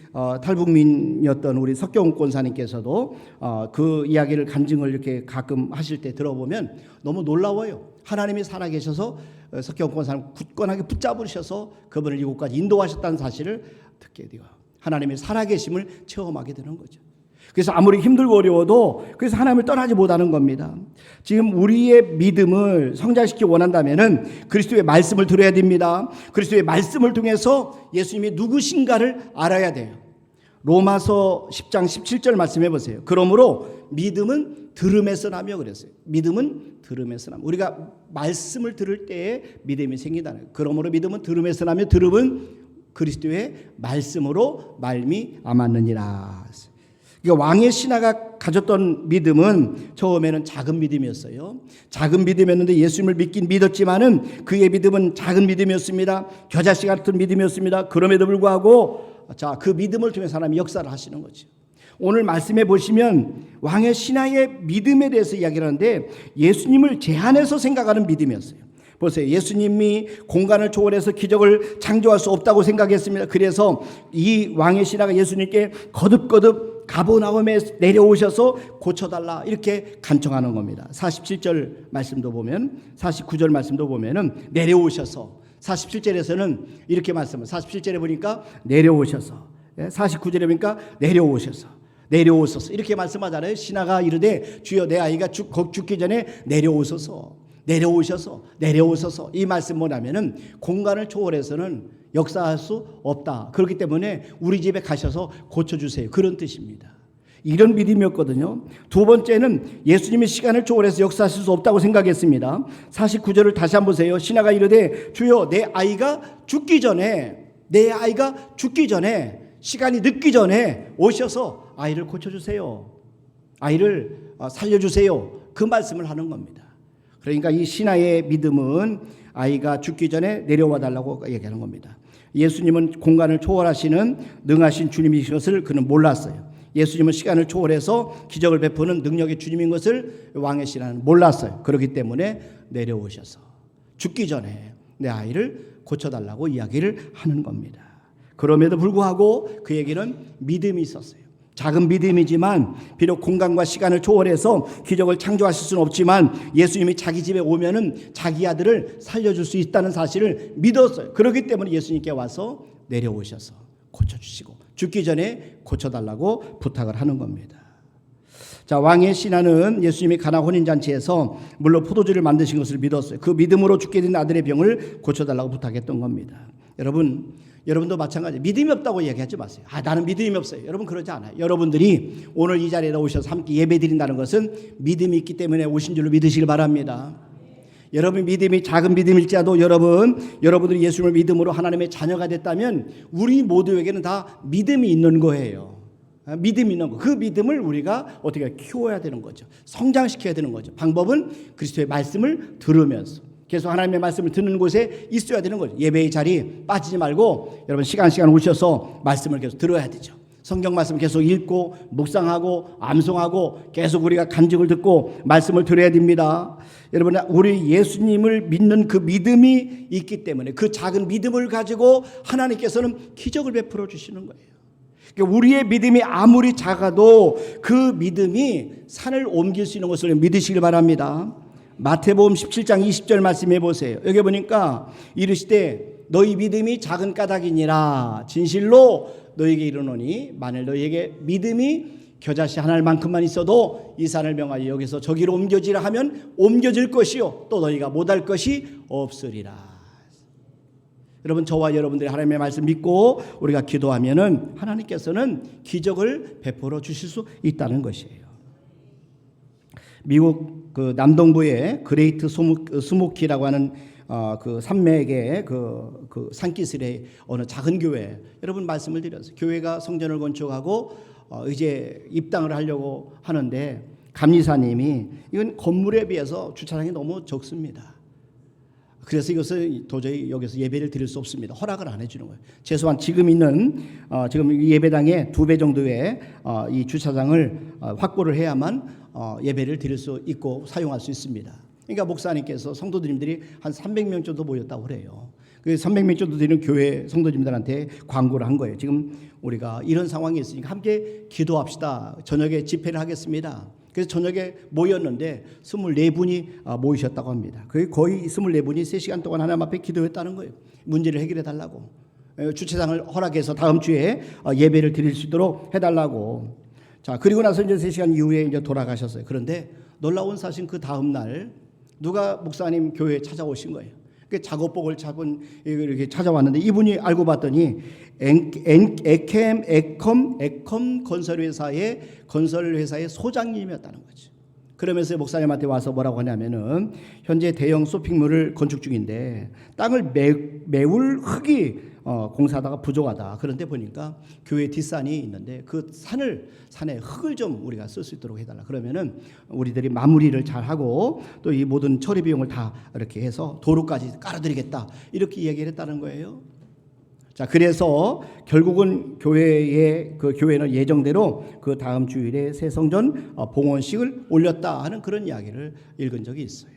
B: 탈북민이었던 우리 석경 권사님께서도 그 이야기를 간증을 이렇게 가끔 하실 때 들어보면 너무 놀라워요. 하나님이 살아계셔서 석경 권사님 굳건하게 붙잡으셔서 그분을 이곳까지 인도하셨다는 사실을 듣게 돼요. 하나님의 살아계심을 체험하게 되는 거죠. 그래서 아무리 힘들고 어려워도 그래서 하나님을 떠나지 못하는 겁니다. 지금 우리의 믿음을 성장시키기 원한다면은 그리스도의 말씀을 들어야 됩니다. 그리스도의 말씀을 통해서 예수님이 누구신가를 알아야 돼요. 로마서 10장 17절 말씀해 보세요. 그러므로 믿음은 들음에서 나며 그랬어요. 믿음은 들음에서 나며. 우리가 말씀을 들을 때에 믿음이 생긴다는 거예요. 그러므로 믿음은 들음에서 나며 들음은 그리스도의 말씀으로 말미암았느니라. 그러니까 왕의 신하가 가졌던 믿음은 처음에는 작은 믿음이었어요. 작은 믿음이었는데 예수님을 믿긴 믿었지만은 그의 믿음은 작은 믿음이었습니다. 겨자씨 같은 믿음이었습니다. 그럼에도 불구하고 그 믿음을 통해서 하나님이 역사를 하시는 거죠. 오늘 말씀해 보시면 왕의 신하의 믿음에 대해서 이야기를 하는데 예수님을 제한해서 생각하는 믿음이었어요. 보세요. 예수님이 공간을 초월해서 기적을 창조할 수 없다고 생각했습니다. 그래서 이 왕의 신하가 예수님께 거듭거듭 가버나움에 내려오셔서 고쳐달라 이렇게 간청하는 겁니다. 47절 말씀도 보면 49절 말씀도 보면은 내려오셔서 47절에서는 이렇게 말씀합니다. 47절에 보니까 내려오셔서 49절에 보니까 내려오소서 이렇게 말씀하잖아요. 신하가 이르되 주여 내 아이가 죽기 전에 내려오셔서 이 말씀 뭐냐면은 공간을 초월해서는 역사할 수 없다. 그렇기 때문에 우리 집에 가셔서 고쳐주세요. 그런 뜻입니다. 이런 믿음이었거든요. 두 번째는 예수님이 시간을 초월해서 역사하실 수 없다고 생각했습니다. 49절을 다시 한번 보세요. 신하가 이르되 주여 내 아이가 죽기 전에 시간이 늦기 전에 오셔서 아이를 고쳐주세요. 아이를 살려주세요. 그 말씀을 하는 겁니다. 그러니까 이 신하의 믿음은 아이가 죽기 전에 내려와 달라고 얘기하는 겁니다. 예수님은 공간을 초월하시는 능하신 주님이신 것을 그는 몰랐어요. 예수님은 시간을 초월해서 기적을 베푸는 능력의 주님인 것을 왕의 신하는 몰랐어요. 그렇기 때문에 내려오셔서 죽기 전에 내 아이를 고쳐달라고 이야기를 하는 겁니다. 그럼에도 불구하고 그에게는 믿음이 있었어요. 작은 믿음이지만 비록 공간과 시간을 초월해서 기적을 창조하실 수는 없지만 예수님이 자기 집에 오면은 자기 아들을 살려줄 수 있다는 사실을 믿었어요. 그렇기 때문에 예수님께 와서 내려오셔서 고쳐주시고 죽기 전에 고쳐달라고 부탁을 하는 겁니다. 자, 왕의 신하는 예수님이 가나 혼인잔치에서 물로 포도주를 만드신 것을 믿었어요. 그 믿음으로 죽게 된 아들의 병을 고쳐달라고 부탁했던 겁니다. 여러분도 마찬가지. 믿음이 없다고 얘기하지 마세요. 나는 믿음이 없어요. 여러분 그러지 않아요. 여러분들이 오늘 이 자리에 오셔서 함께 예배 드린다는 것은 믿음이 있기 때문에 오신 줄로 믿으시길 바랍니다. 여러분 믿음이 작은 믿음일지라도 여러분들이 예수님을 믿음으로 하나님의 자녀가 됐다면 우리 모두에게는 다 믿음이 있는 거예요. 믿음이 있는 거. 그 믿음을 우리가 어떻게 키워야 되는 거죠. 성장시켜야 되는 거죠. 방법은 그리스도의 말씀을 들으면서 계속 하나님의 말씀을 듣는 곳에 있어야 되는 거죠. 예배의 자리 빠지지 말고 여러분 시간 오셔서 말씀을 계속 들어야 되죠. 성경 말씀 계속 읽고 묵상하고 암송하고 계속 우리가 간증을 듣고 말씀을 들어야 됩니다. 여러분 우리 예수님을 믿는 그 믿음이 있기 때문에 그 작은 믿음을 가지고 하나님께서는 기적을 베풀어 주시는 거예요. 그러니까 우리의 믿음이 아무리 작아도 그 믿음이 산을 옮길 수 있는 것을 믿으시길 바랍니다. 마태복음 17장 20절 말씀해 보세요. 여기 보니까 이르시되 너희 믿음이 작은 까닭이니라 진실로 너희에게 이르노니 만일 너희에게 믿음이 겨자씨 한 알만큼만 있어도 이 산을 명하여 여기서 저기로 옮겨지라 하면 옮겨질 것이요 또 너희가 못할 것이 없으리라. 여러분 저와 여러분들이 하나님의 말씀 믿고 우리가 기도하면은 하나님께서는 기적을 베풀어 주실 수 있다는 것이에요. 미국 그 남동부의 그레이트 스모키라고 하는 그 산맥의 그 산기슭의 어느 작은 교회 여러분 말씀을 드렸어요. 교회가 성전을 건축하고 이제 입당을 하려고 하는데 감리사님이 이건 건물에 비해서 주차장이 너무 적습니다. 그래서 이것을 도저히 여기서 예배를 드릴 수 없습니다. 허락을 안 해주는 거예요. 최소한 지금 예배당의 2배 정도의 이 주차장을 확보를 해야만 예배를 드릴 수 있고 사용할 수 있습니다. 그러니까 목사님께서 성도님들이 한 300명 정도 모였다고 그래요. 그 300명 정도 되는 교회 성도님들한테 광고를 한 거예요. 지금 우리가 이런 상황이 있으니까 함께 기도합시다. 저녁에 집회를 하겠습니다. 그래서 저녁에 모였는데 24분이 모이셨다고 합니다. 거의 24분이 3시간 동안 하나님 앞에 기도했다는 거예요. 문제를 해결해 달라고. 주차장을 허락해서 다음 주에 예배를 드릴 수 있도록 해달라고. 자, 그리고 나서 이제 3시간 이후에 이제 돌아가셨어요. 그런데 놀라운 사실 그 다음 날 누가 목사님 교회에 찾아오신 거예요. 그 작업복을 잡은 이렇게 찾아왔는데 이분이 알고 봤더니 에컴 건설회사의 소장님이었다는 거죠. 그러면서 목사님한테 와서 뭐라고 하냐면은 현재 대형 쇼핑몰을 건축 중인데 땅을 메울 흙이 공사하다가 부족하다. 그런데 보니까 교회 뒷산이 있는데 그 산에 흙을 좀 우리가 쓸 수 있도록 해달라. 그러면은 우리들이 마무리를 잘 하고 또 이 모든 처리 비용을 다 이렇게 해서 도로까지 깔아드리겠다. 이렇게 얘기를 했다는 거예요. 자, 그래서 결국은 교회는 예정대로 그 다음 주일에 새 성전 봉헌식을 올렸다 하는 그런 이야기를 읽은 적이 있어요.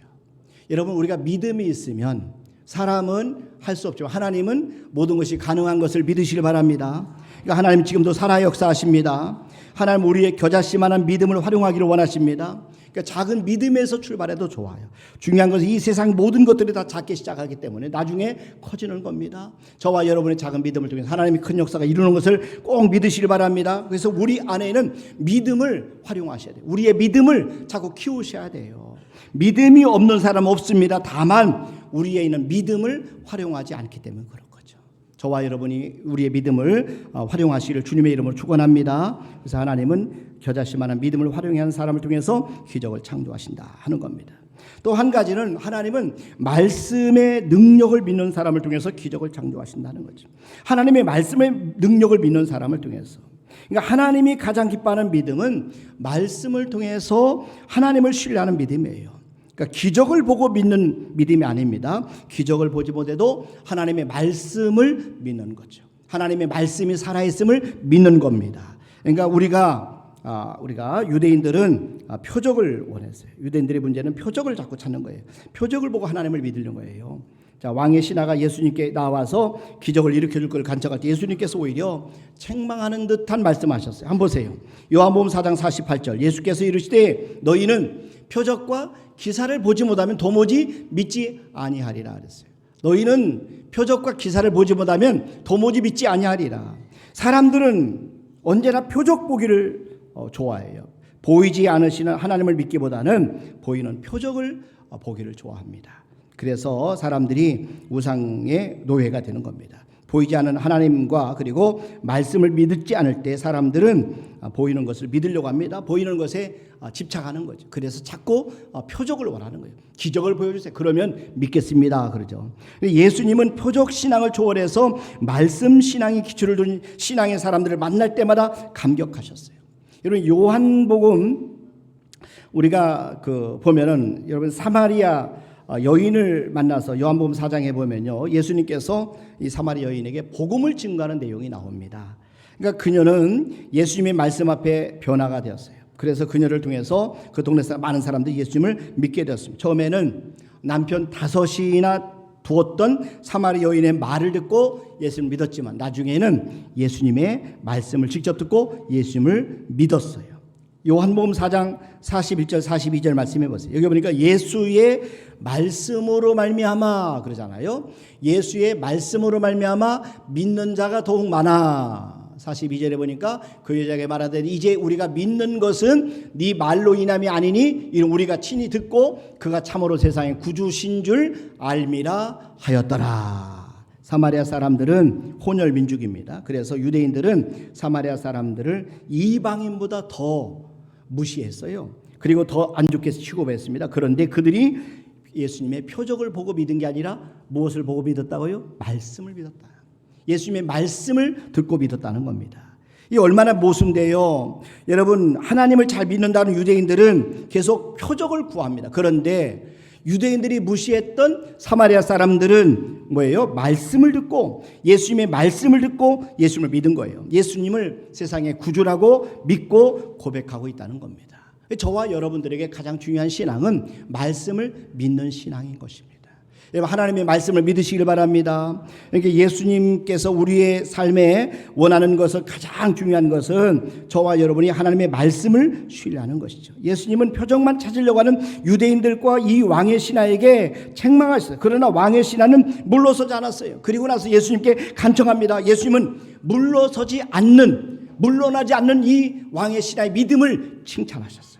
B: 여러분, 우리가 믿음이 있으면 사람은 할 수 없지만 하나님은 모든 것이 가능한 것을 믿으시길 바랍니다. 그러니까 하나님 지금도 살아 역사하십니다. 하나님 우리의 겨자씨만한 믿음을 활용하기를 원하십니다. 그러니까 작은 믿음에서 출발해도 좋아요. 중요한 것은 이 세상 모든 것들이 다 작게 시작하기 때문에 나중에 커지는 겁니다. 저와 여러분의 작은 믿음을 통해서 하나님이 큰 역사가 이루는 것을 꼭 믿으시길 바랍니다. 그래서 우리 안에는 믿음을 활용하셔야 돼요. 우리의 믿음을 자꾸 키우셔야 돼요. 믿음이 없는 사람은 없습니다. 다만 우리에 있는 믿음을 활용하지 않기 때문에 그런 거죠. 저와 여러분이 우리의 믿음을 활용하시기를 주님의 이름으로 축원합니다. 그래서 하나님은 겨자씨만한 믿음을 활용하는 사람을 통해서 기적을 창조하신다 하는 겁니다. 또 한 가지는 하나님은 말씀의 능력을 믿는 사람을 통해서 기적을 창조하신다는 거죠. 하나님의 말씀의 능력을 믿는 사람을 통해서. 그러니까 하나님이 가장 기뻐하는 믿음은 말씀을 통해서 하나님을 신뢰하는 믿음이에요. 그러니까 기적을 보고 믿는 믿음이 아닙니다. 기적을 보지 못해도 하나님의 말씀을 믿는 거죠. 하나님의 말씀이 살아있음을 믿는 겁니다. 그러니까 우리가 유대인들은 표적을 원했어요. 유대인들의 문제는 표적을 자꾸 찾는 거예요. 표적을 보고 하나님을 믿으려는 거예요. 자, 왕의 신하가 예수님께 나와서 기적을 일으켜줄 걸 간청할 때 예수님께서 오히려 책망하는 듯한 말씀하셨어요. 한번 보세요. 요한복음 4장 48절 예수께서 이르시되 너희는 표적과 기사를 보지 못하면 도무지 믿지 아니하리라 그랬어요. 너희는 표적과 기사를 보지 못하면 도무지 믿지 아니하리라. 사람들은 언제나 표적 보기를 좋아해요. 보이지 않으시는 하나님을 믿기보다는 보이는 표적을 보기를 좋아합니다. 그래서 사람들이 우상의 노예가 되는 겁니다. 보이지 않는 하나님과 그리고 말씀을 믿지 않을 때 사람들은 보이는 것을 믿으려고 합니다. 보이는 것에 집착하는 거죠. 그래서 자꾸 표적을 원하는 거예요. 기적을 보여주세요. 그러면 믿겠습니다. 그러죠. 예수님은 표적 신앙을 초월해서 말씀 신앙이 기초를 둔 신앙의 사람들을 만날 때마다 감격하셨어요. 여러분 요한복음 우리가 보면은 여러분 사마리아 여인을 만나서 요한복음 4장에 보면요. 예수님께서 이 사마리아 여인에게 복음을 증거하는 내용이 나옵니다. 그러니까 그녀는 예수님의 말씀 앞에 변화가 되었어요. 그래서 그녀를 통해서 그 동네 많은 사람들이 예수님을 믿게 되었습니다. 처음에는 남편 5이나 두었던 사마리아 여인의 말을 듣고 예수님을 믿었지만 나중에는 예수님의 말씀을 직접 듣고 예수님을 믿었어요. 요한복음 4장 41절 42절 말씀해 보세요. 여기 보니까 예수의 말씀으로 말미암아 그러잖아요. 예수의 말씀으로 말미암아 믿는 자가 더욱 많아. 42절에 보니까 그 여자에게 말하되 이제 우리가 믿는 것은 네 말로 인함이 아니니 이는 우리가 친히 듣고 그가 참으로 세상의 구주신 줄 알미라 하였더라. 사마리아 사람들은 혼혈 민족입니다. 그래서 유대인들은 사마리아 사람들을 이방인보다 더 무시했어요. 그리고 더 안 좋게 취급했습니다. 그런데 그들이 예수님의 표적을 보고 믿은 게 아니라 무엇을 보고 믿었다고요? 말씀을 믿었다. 예수님의 말씀을 듣고 믿었다는 겁니다. 이 얼마나 모순돼요. 여러분 하나님을 잘 믿는다는 유대인들은 계속 표적을 구합니다. 그런데 유대인들이 무시했던 사마리아 사람들은 뭐예요? 말씀을 듣고 예수님의 말씀을 듣고 예수님을 믿은 거예요. 예수님을 세상의 구주라고 믿고 고백하고 있다는 겁니다. 저와 여러분들에게 가장 중요한 신앙은 말씀을 믿는 신앙인 것입니다. 여러분 하나님의 말씀을 믿으시길 바랍니다. 그러니까 예수님께서 우리의 삶에 원하는 것은 가장 중요한 것은 저와 여러분이 하나님의 말씀을 신뢰하는 것이죠. 예수님은 표적만 찾으려고 하는 유대인들과 이 왕의 신하에게 책망하셨어요. 그러나 왕의 신하는 물러서지 않았어요. 그리고 나서 예수님께 간청합니다. 예수님은 물러나지 않는 이 왕의 신하의 믿음을 칭찬하셨어요.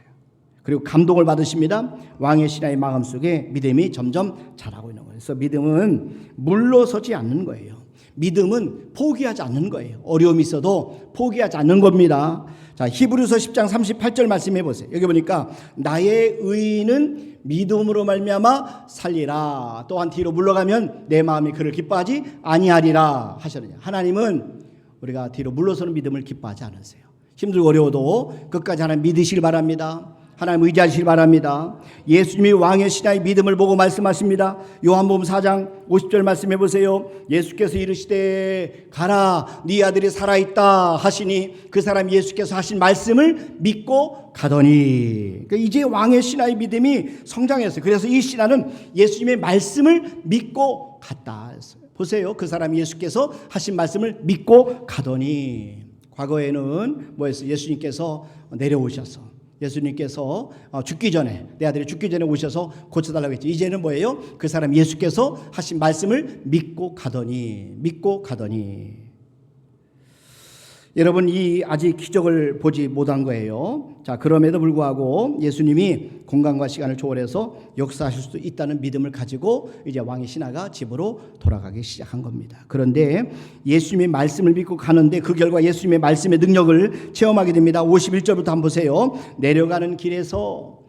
B: 그리고 감동을 받으십니다. 왕의 신하의 마음속에 믿음이 점점 자라고 있는 거예요. 그래서 믿음은 물러서지 않는 거예요. 믿음은 포기하지 않는 거예요. 어려움이 있어도 포기하지 않는 겁니다. 자, 히브리서 10장 38절 말씀해 보세요. 여기 보니까 나의 의인은 믿음으로 말미암아 살리라. 또한 뒤로 물러가면 내 마음이 그를 기뻐하지 아니하리라 하셨느냐. 하나님은 우리가 뒤로 물러서는 믿음을 기뻐하지 않으세요. 힘들고 어려워도 끝까지 하나님 믿으시길 바랍니다. 하나님 의지하시기 바랍니다. 예수님이 왕의 신하의 믿음을 보고 말씀하십니다. 요한복음 4장 50절 말씀해 보세요. 예수께서 이르시되 가라 네 아들이 살아있다 하시니 그 사람이 예수께서 하신 말씀을 믿고 가더니. 그러니까 이제 왕의 신하의 믿음이 성장했어요. 그래서 이 신하는 예수님의 말씀을 믿고 갔다 했어요. 보세요. 그 사람이 예수께서 하신 말씀을 믿고 가더니. 과거에는 뭐였어요? 예수님께서 내려오셔서 예수님께서 죽기 전에 내 아들이 죽기 전에 오셔서 고쳐달라고 했죠. 이제는 뭐예요? 그 사람 예수께서 하신 말씀을 믿고 가더니. 여러분 이 아직 기적을 보지 못한 거예요. 자, 그럼에도 불구하고 예수님이 공간과 시간을 초월해서 역사하실 수도 있다는 믿음을 가지고 이제 왕의 신하가 집으로 돌아가기 시작한 겁니다. 그런데 예수님의 말씀을 믿고 가는데 그 결과 예수님의 말씀의 능력을 체험하게 됩니다. 51절부터 한번 보세요. 내려가는 길에서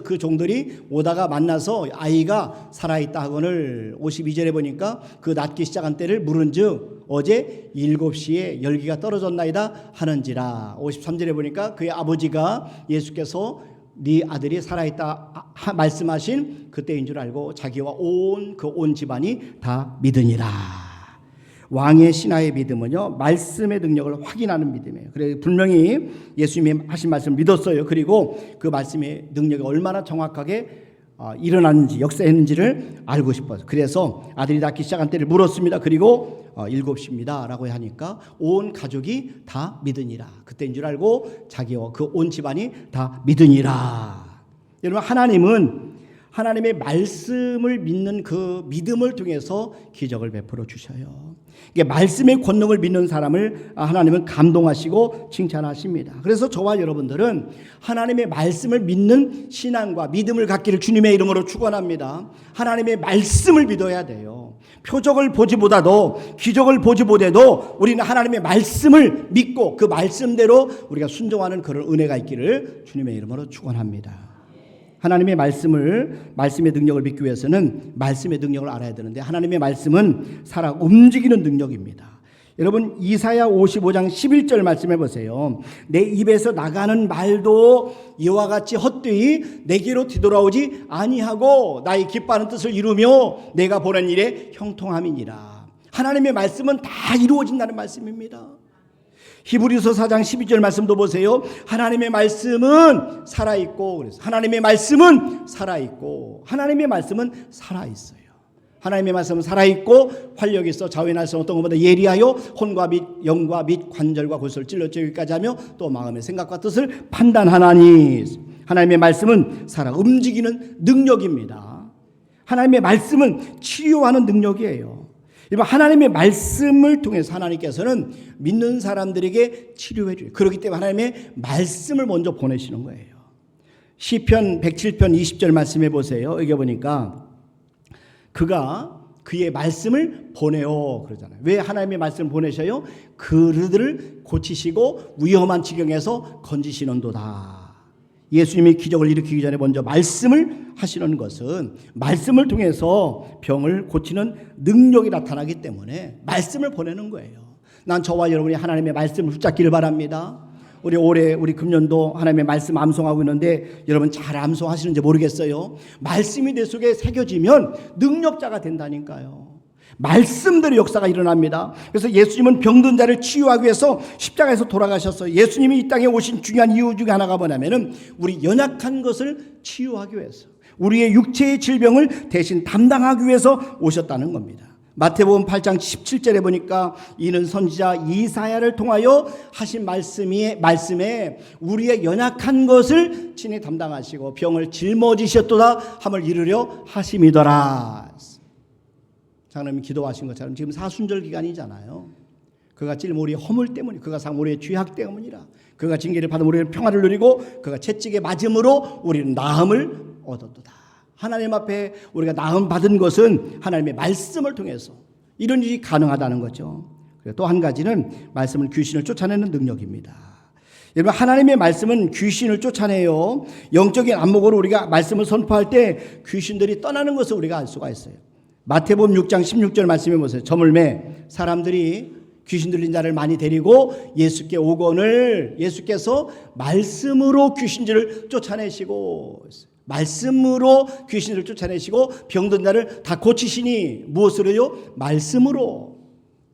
B: 그 종들이 오다가 만나서 아이가 살아있다 하거늘 52절에 보니까 그 낫기 시작한 때를 물은즉 어제 7시에 열기가 떨어졌나이다 하는지라. 53절에 보니까 그의 아버지가 예수께서 네 아들이 살아있다 말씀하신 그때인 줄 알고 자기와 온 집안이 다 믿으니라. 왕의 신하의 믿음은요, 말씀의 능력을 확인하는 믿음이에요. 그래서 분명히 예수님이 하신 말씀을 믿었어요. 그리고 그 말씀의 능력이 얼마나 정확하게 일어났는지, 역사했는지를 알고 싶어서. 그래서 아들이 낳기 시작한 때를 물었습니다. 그리고 7시입니다 라고 하니까 온 가족이 다 믿으니라. 그때인 줄 알고 자기와 그 온 집안이 다 믿으니라. 여러분, 하나님은 하나님의 말씀을 믿는 그 믿음을 통해서 기적을 베풀어 주셔요. 말씀의 권능을 믿는 사람을 하나님은 감동하시고 칭찬하십니다. 그래서 저와 여러분들은 하나님의 말씀을 믿는 신앙과 믿음을 갖기를 주님의 이름으로 축원합니다. 하나님의 말씀을 믿어야 돼요. 표적을 보지 못해도, 기적을 보지 못해도 우리는 하나님의 말씀을 믿고 그 말씀대로 우리가 순종하는 그런 은혜가 있기를 주님의 이름으로 축원합니다. 하나님의 말씀의 능력을 믿기 위해서는 말씀의 능력을 알아야 되는데, 하나님의 말씀은 살아 움직이는 능력입니다. 여러분, 이사야 55장 11절 말씀해 보세요. 내 입에서 나가는 말도 이와 같이 헛되이 내게로 뒤돌아오지 아니하고 나의 기뻐하는 뜻을 이루며 내가 보낸 일에 형통함이니라. 하나님의 말씀은 다 이루어진다는 말씀입니다. 히브리서 4장 12절 말씀도 보세요. 하나님의 말씀은 살아있고, 그래서 하나님의 말씀은 살아있고, 하나님의 말씀은 살아있어요. 하나님의 말씀은 살아있고 활력이 있어 좌우의 날선 어떤 것보다 예리하여 혼과 및 영과 및 관절과 골수를 찔러 쪼개기까지 하며 또 마음의 생각과 뜻을 판단하나니. 하나님의 말씀은 살아 움직이는 능력입니다. 하나님의 말씀은 치유하는 능력이에요. 하나님의 말씀을 통해서 하나님께서는 믿는 사람들에게 치료해 줘요. 그렇기 때문에 하나님의 말씀을 먼저 보내시는 거예요. 시편 107편 20절 말씀해 보세요. 여기 보니까 그가 그의 말씀을 보내요 그러잖아요. 왜 하나님의 말씀을 보내셔요? 그들을 고치시고 위험한 지경에서 건지시는도다. 예수님이 기적을 일으키기 전에 먼저 말씀을 하시는 것은 말씀을 통해서 병을 고치는 능력이 나타나기 때문에 말씀을 보내는 거예요. 난 저와 여러분이 하나님의 말씀을 붙잡기를 바랍니다. 우리 금년도 하나님의 말씀 암송하고 있는데 여러분 잘 암송하시는지 모르겠어요. 말씀이 내 속에 새겨지면 능력자가 된다니까요. 말씀대로 역사가 일어납니다. 그래서 예수님은 병든 자를 치유하기 위해서 십자가에서 돌아가셨어요. 예수님이 이 땅에 오신 중요한 이유 중에 하나가 뭐냐면은 우리 연약한 것을 치유하기 위해서, 우리의 육체의 질병을 대신 담당하기 위해서 오셨다는 겁니다. 마태복음 8장 17절에 보니까 이는 선지자 이사야를 통하여 하신 말씀에 우리의 연약한 것을 친히 담당하시고 병을 짊어지셨도다 함을 이루려 하심이더라. 장로님이 기도하신 것처럼 지금 사순절 기간이잖아요. 그가 찔 우리의 허물 때문에, 그가 상 우리의 죄악 때문이라. 그가 징계를 받은 우리는 평화를 누리고 그가 채찍에 맞음으로 우리는 나음을 얻었도다. 하나님 앞에 우리가 나음 받은 것은 하나님의 말씀을 통해서 이런 일이 가능하다는 거죠. 또 한 가지는 말씀은 귀신을 쫓아내는 능력입니다. 여러분, 하나님의 말씀은 귀신을 쫓아내요. 영적인 안목으로 우리가 말씀을 선포할 때 귀신들이 떠나는 것을 우리가 알 수가 있어요. 마태복음 6장 16절 말씀해 보세요. 저물매 사람들이 귀신 들린 자를 많이 데리고 예수께 오거늘 예수께서 말씀으로 귀신들을 쫓아내시고 말씀으로 귀신들을 쫓아내시고 병든 자를 다 고치시니 무엇으로요? 말씀으로.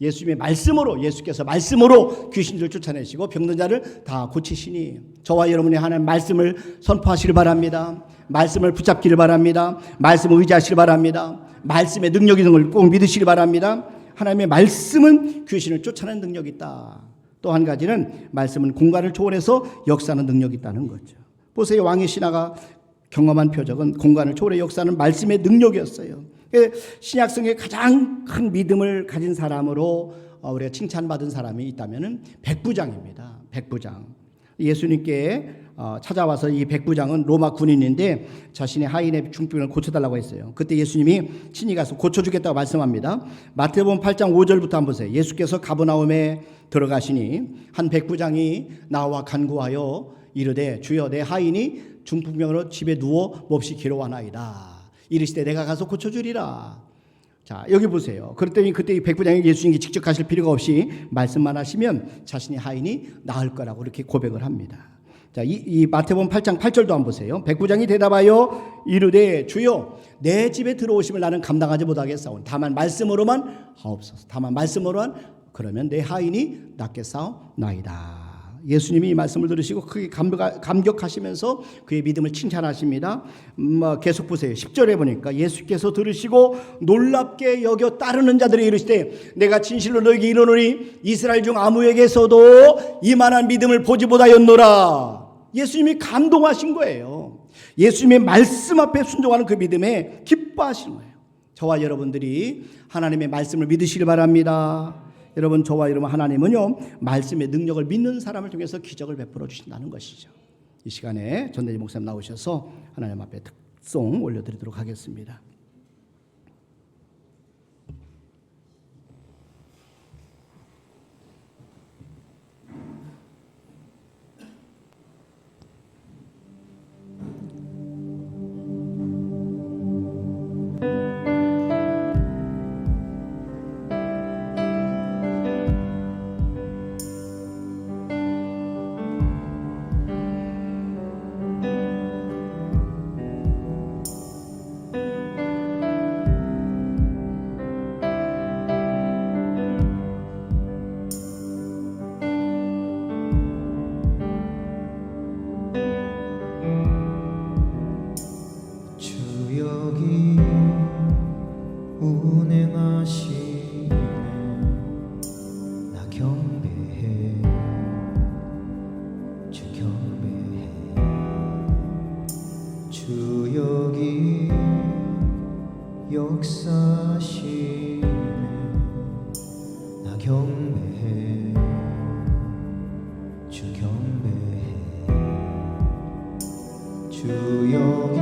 B: 예수님의 말씀으로, 예수께서 말씀으로 귀신들을 쫓아내시고 병든 자를 다 고치시니 저와 여러분의 하나님 말씀을 선포하시길 바랍니다. 말씀을 붙잡기를 바랍니다. 말씀을 의지하시길 바랍니다. 말씀의 능력이 있는 걸 꼭 믿으시길 바랍니다. 하나님의 말씀은 귀신을 쫓아내는 능력이 있다. 또 한 가지는 말씀은 공간을 초월해서 역사하는 능력이 있다는 거죠. 보세요. 왕의 신하가 경험한 표적은 공간을 초월해 역사하는 말씀의 능력이었어요. 신약성에 가장 큰 믿음을 가진 사람으로 우리가 칭찬받은 사람이 있다면 백부장입니다. 백부장. 예수님께 찾아와서 이 백부장은 로마 군인인데 자신의 하인의 중병을 고쳐달라고 했어요. 그때 예수님이 친히 가서 고쳐주겠다고 말씀합니다. 마태복음 8장 5절부터 한번 보세요. 예수께서 가버나움에 들어가시니 한 백부장이 나와 간구하여 이르되 주여 내 하인이 중풍병으로 집에 누워 몹시 괴로워하나이다. 이르시되 내가 가서 고쳐주리라. 자, 여기 보세요. 그랬더니 그때 이 백부장이 예수님께 직접 가실 필요가 없이 말씀만 하시면 자신의 하인이 나을 거라고 이렇게 고백을 합니다. 자, 이 마태복음 8장 8절도 한번 보세요. 백부장이 대답하여 이르되 주여 내 집에 들어오심을 나는 감당하지 못하겠사오니 다만 말씀으로만 하옵소서. 다만 말씀으로만 그러면 내 하인이 낫겠사오나이다. 예수님이 이 말씀을 들으시고 크게 감격하시면서 그의 믿음을 칭찬하십니다. 계속 보세요. 10절에 보니까 예수께서 들으시고 놀랍게 여겨 따르는 자들이 이르시되 내가 진실로 너에게 이르노니 이스라엘 중 아무에게서도 이만한 믿음을 보지 못하였노라. 예수님이 감동하신 거예요. 예수님의 말씀 앞에 순종하는 그 믿음에 기뻐하시는 거예요. 저와 여러분들이 하나님의 말씀을 믿으시길 바랍니다. 여러분, 저와 여러분 하나님은요 말씀의 능력을 믿는 사람을 통해서 기적을 베풀어 주신다는 것이죠. 이 시간에 전대지 목사님 나오셔서 하나님 앞에 특송 올려드리도록 하겠습니다.
A: 역사시네 나 경배해 주 경배해 주 여기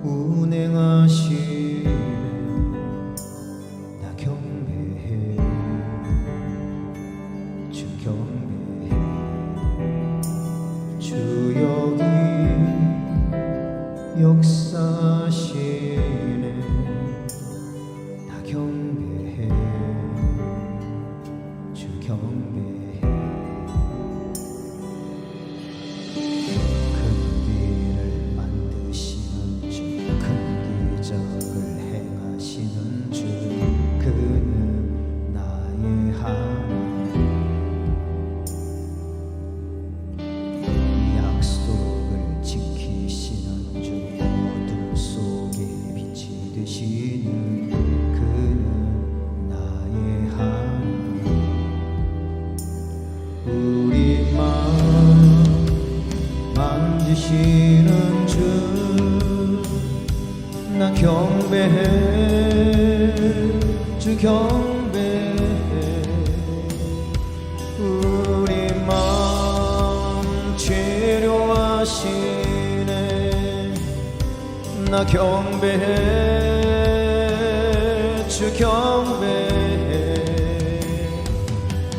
A: 운행하시네 나 경배해 주 경배해 주 여기 역사시네 나 경배해 주 경배해 큰 길을 만드시는 주 큰 기적을 행하시는 주 그는 나의 하나님 약속을 지키시는 주 어둠 속에 빛이 되시는 그는 나의 하나님 우리 마음 만지시는 주 나 경배해 주 경배해 우리 마음 치료하시네 나 경배해 주 경배해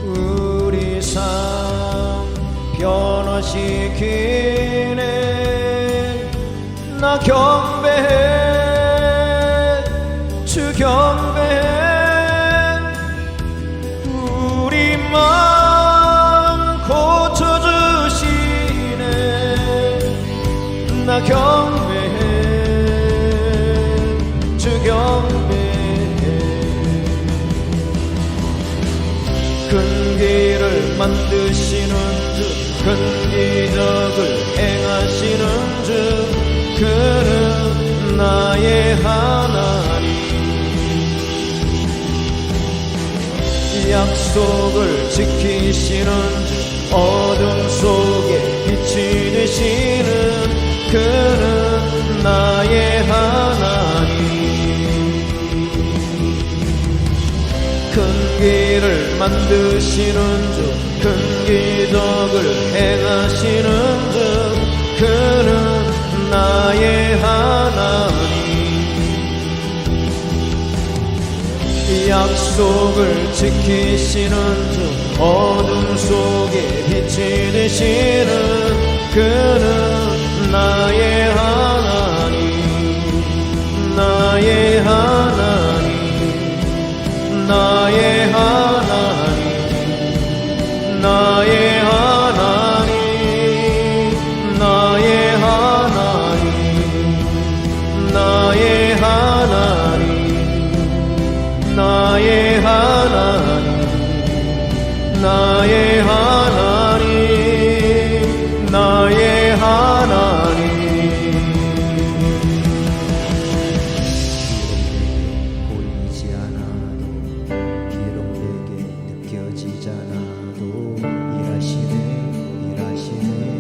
A: 우리 삶 변화시키네 나 경배해 주 경배해 경배해 주 경배해 큰 길을 만드시는 주 큰 기적을 행하시는 주 그는 나의 하나님 약속을 지키시는 주 어둠 속에 빛이 되시는 그는 나의 하나님 큰 길을 만드시는 주 큰 기적을 행하시는 주 그는 나의 하나님 약속을 지키시는 주 어둠 속에 빛이 되시는 그는 나의 하나님 나의 하나님 나의 하나님 나의 하나님 나의 하나님 나의 하나님 나의 하나님 나의 하나님 나의 하나님
D: 보이지 않아도 비록 내게 느껴지지 않아도 일하시네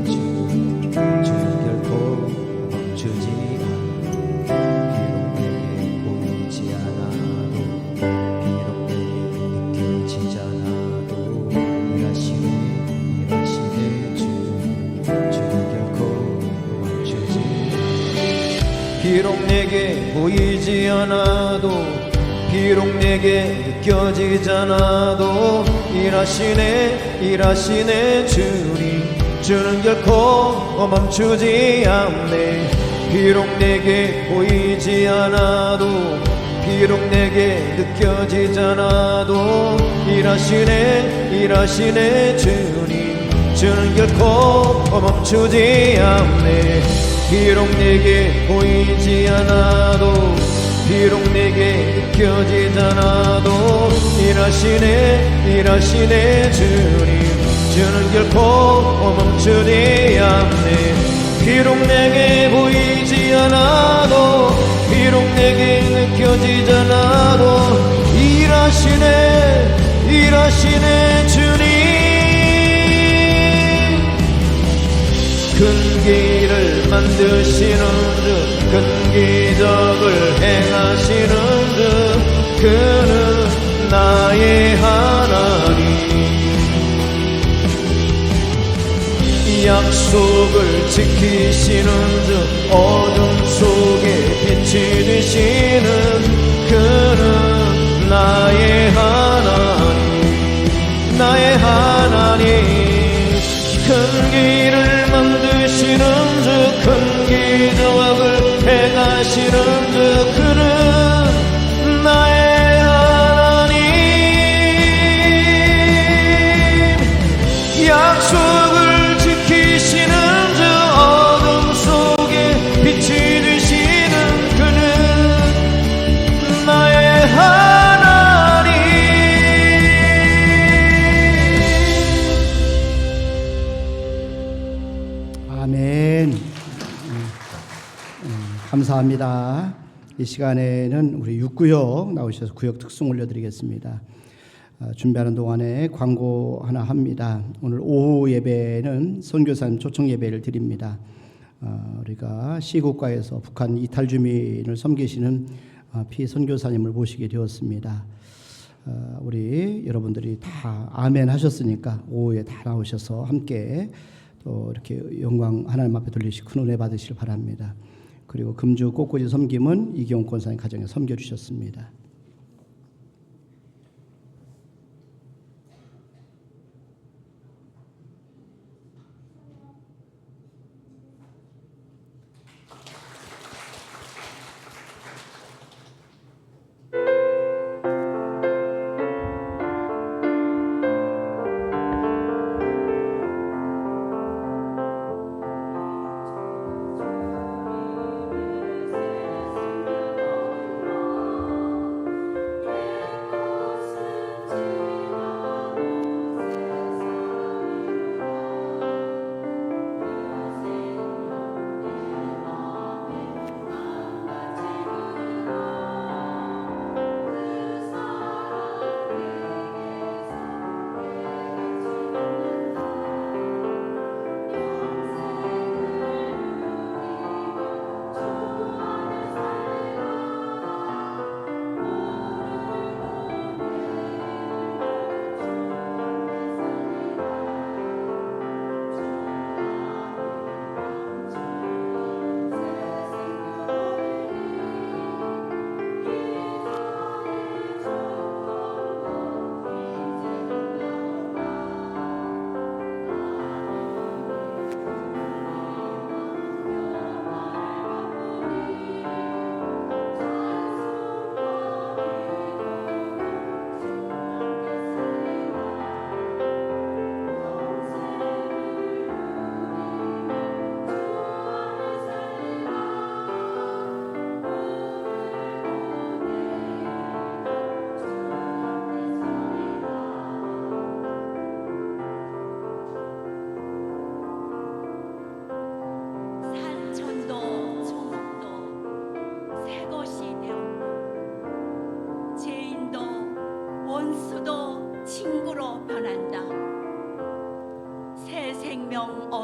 D: 주 주는 결코 멈추지 않아 비록 내게 보이지 않아도 비록 내게 느껴지지 않아도 일하시네 주 주는 결코 멈추지
A: 비록 내게 보이지 않아도 비록 내게 느껴지지 않아도 일하시네 주님 주는 결코 멈추지 않네 비록 내게 보이지 않아도 비록 내게 느껴지지 않아도 일하시네 주님 주는 결코 멈추지 않네 비록 내게 보이지 않아도 비록 내게 느껴지지 않아도 일하시네 주님 주는 결코 멈추지 않네 비록 내게 보이지 않아도 비록 내게 느껴지지 않아도 일하시네 주님 큰 길을 만드시는 주 큰 기적을 행하시는 주 그는 나의 하나님 약속을 지키시는 주 어둠 속에 빛이 되시는 그는 나의 하나님 나의 하나님 큰 길을 만드시는 주 큰 기적을 행하시는 주 그는 나의 하나님 약속을 지키시는 주 어둠 속에 빛이 되시는 그는 나의 하나님
B: 아멘. 감사합니다. 이 시간에는 우리 6구역 나오셔서 구역 특송 올려드리겠습니다. 준비하는 동안에 광고 하나 합니다. 오늘 오후 예배는 선교사님 초청 예배를 드립니다. 우리가 시국가에서 북한 이탈 주민을 섬기시는 피선교사님을 모시게 되었습니다. 우리 여러분들이 다 아멘 하셨으니까 오후에 다 나오셔서 함께 또 이렇게 영광 하나님 앞에 돌리시 큰 은혜 받으시길 바랍니다. 그리고 금주 꽃꽂이 섬김은 이기용 권사님 가정에 섬겨주셨습니다.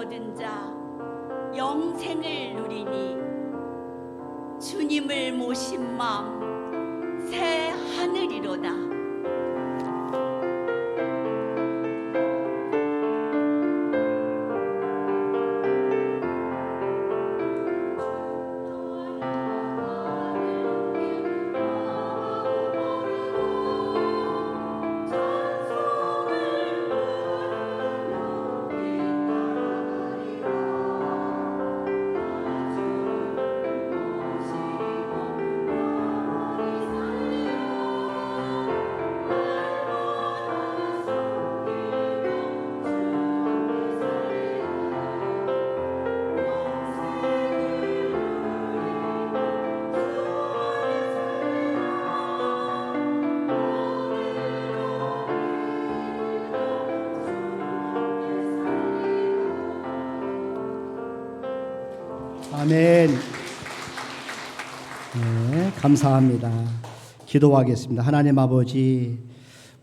E: 얻은 자 영생을 누리니 주님을 모신 마음 새 하늘이로다.
B: 아멘. 네, 감사합니다. 기도하겠습니다. 하나님 아버지,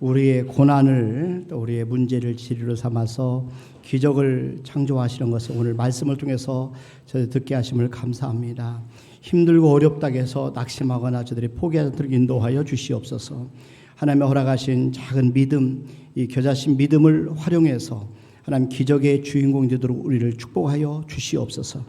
B: 우리의 고난을 또 우리의 문제를 진리로 삼아서 기적을 창조하시는 것을 오늘 말씀을 통해서 저희 듣게 하심을 감사합니다. 힘들고 어렵다고 해서 낙심하거나 저들이 포기하도록 인도하여 주시옵소서. 하나님의 허락하신 작은 믿음, 이 겨자신 믿음을 활용해서 하나님 기적의 주인공이 되도록 우리를 축복하여 주시옵소서.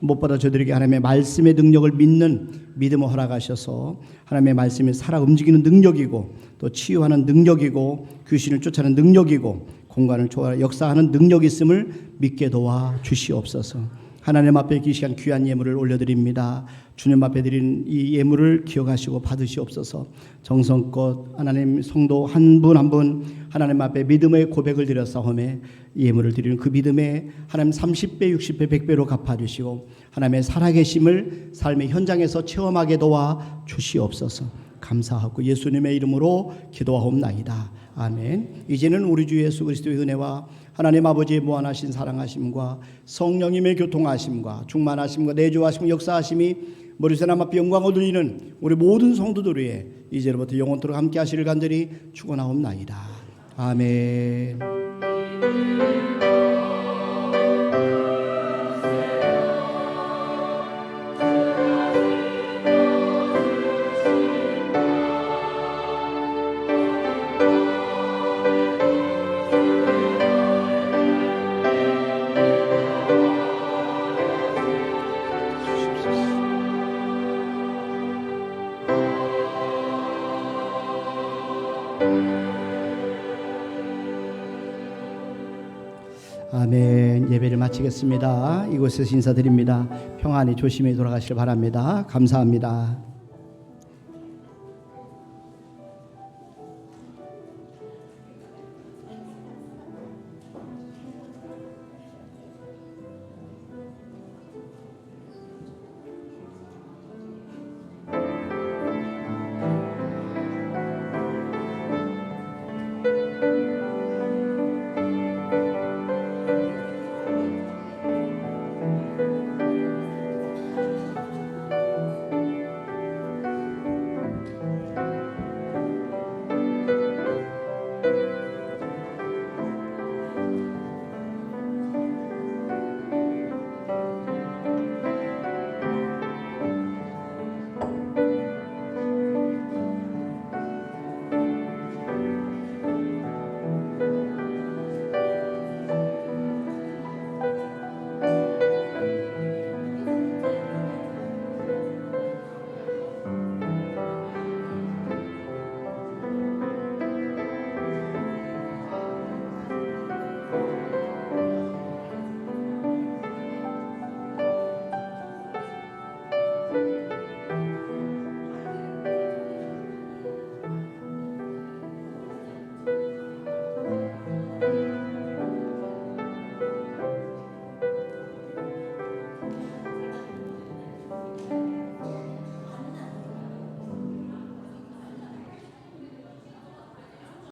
B: 무엇보다 저들에게 하나님의 말씀의 능력을 믿는 믿음을 허락하셔서 하나님의 말씀이 살아 움직이는 능력이고 또 치유하는 능력이고 귀신을 쫓아내는 능력이고 공간을 초월하는 역사하는 능력이 있음을 믿게 도와 주시옵소서. 하나님 앞에 이 시간 귀한 예물을 올려드립니다. 주님 앞에 드린 이 예물을 기억하시고 받으시옵소서. 정성껏 하나님 성도 한 분 한 분 하나님 앞에 믿음의 고백을 드렸사오매 예물을 드리는 그 믿음에 하나님 30배 60배 100배로 갚아주시고 하나님의 살아계심을 삶의 현장에서 체험하게 도와 주시옵소서. 감사하고 예수님의 이름으로 기도하옵나이다. 아멘. 이제는 우리 주 예수 그리스도의 은혜와 하나님 아버지의 무한하신 사랑하심과 성령님의 교통하심과 충만하심과 내주하심과 역사하심이 머리새 남 앞에 영광을 돌리는 우리 모든 성도들 위해 이제로부터 영원토록 함께 하시를 간절히 축원하옵나이다. 아멘. 아멘. 예배를 마치겠습니다. 이곳에서 인사드립니다. 평안히 조심히 돌아가시길 바랍니다. 감사합니다.